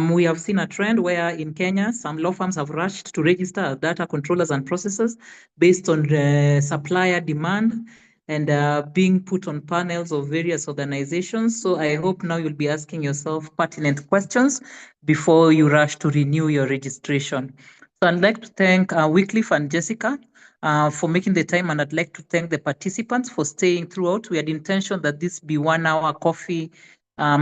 We have seen a trend where in Kenya, some law firms have rushed to register data controllers and processors based on the supplier demand and being put on panels of various organizations. So I hope now you'll be asking yourself pertinent questions before you rush to renew your registration. So I'd like to thank Wycliffe and Jessica for making the time, and I'd like to thank the participants for staying throughout. We had intention that this be 1 hour coffee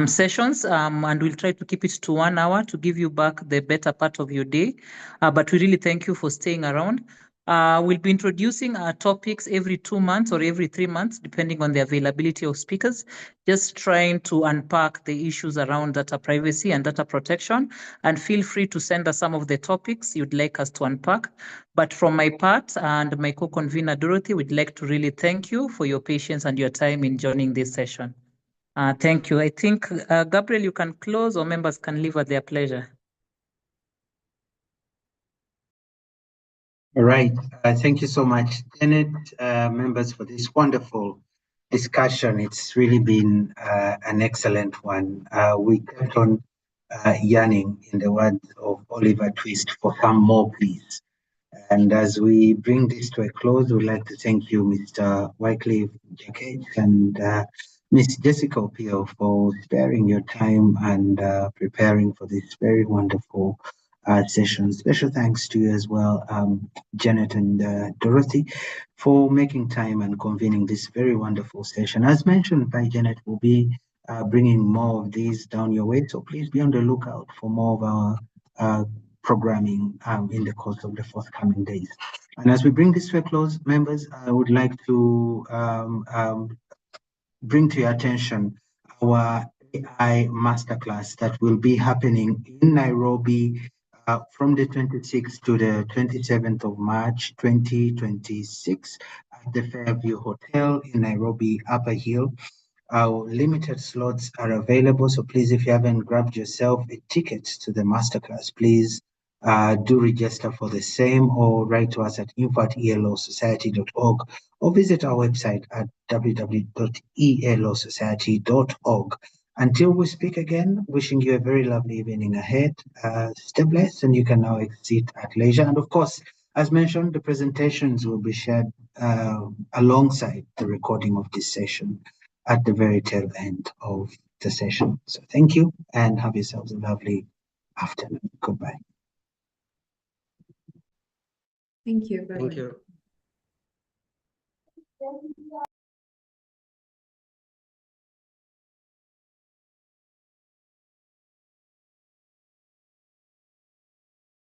sessions, and we'll try to keep it to 1 hour to give you back the better part of your day. But we really thank you for staying around. We'll be introducing our topics every 2 months or every 3 months, depending on the availability of speakers, just trying to unpack the issues around data privacy and data protection. And feel free to send us some of the topics you'd like us to unpack. But from my part and my co-convener, Dorothy, we'd like to really thank you for your patience and your time in joining this session. Thank you. I think, Gabriel, you can close, or members can leave at their pleasure. All right. Thank you so much, Janet, members, for this wonderful discussion. It's really been an excellent one. We kept on yearning, in the words of Oliver Twist, for some more, please. And as we bring this to a close, we'd like to thank you, Mr. Wycliffe Jackett and Ms. Jessica Opio, for sparing your time and preparing for this very wonderful session. Special thanks to you as well, Janet and Dorothy, for making time and convening this very wonderful session. As mentioned by Janet, we'll be bringing more of these down your way, so please be on the lookout for more of our programming in the course of the forthcoming days. And as we bring this to a close, members, I would like to bring to your attention our AI masterclass that will be happening in Nairobi from the 26th to the 27th of March 2026 at the Fairview Hotel in Nairobi, Upper Hill. Our limited slots are available, so please, if you haven't grabbed yourself a ticket to the masterclass, please do register for the same, or write to us at info@elosociety.org, or visit our website at www.elosociety.org. Until we speak again, wishing you a very lovely evening ahead. Stay blessed, and you can now exit at leisure. And of course, as mentioned, the presentations will be shared alongside the recording of this session at the very tail end of the session. So thank you, and have yourselves a lovely afternoon. Goodbye. Thank you. Thank you.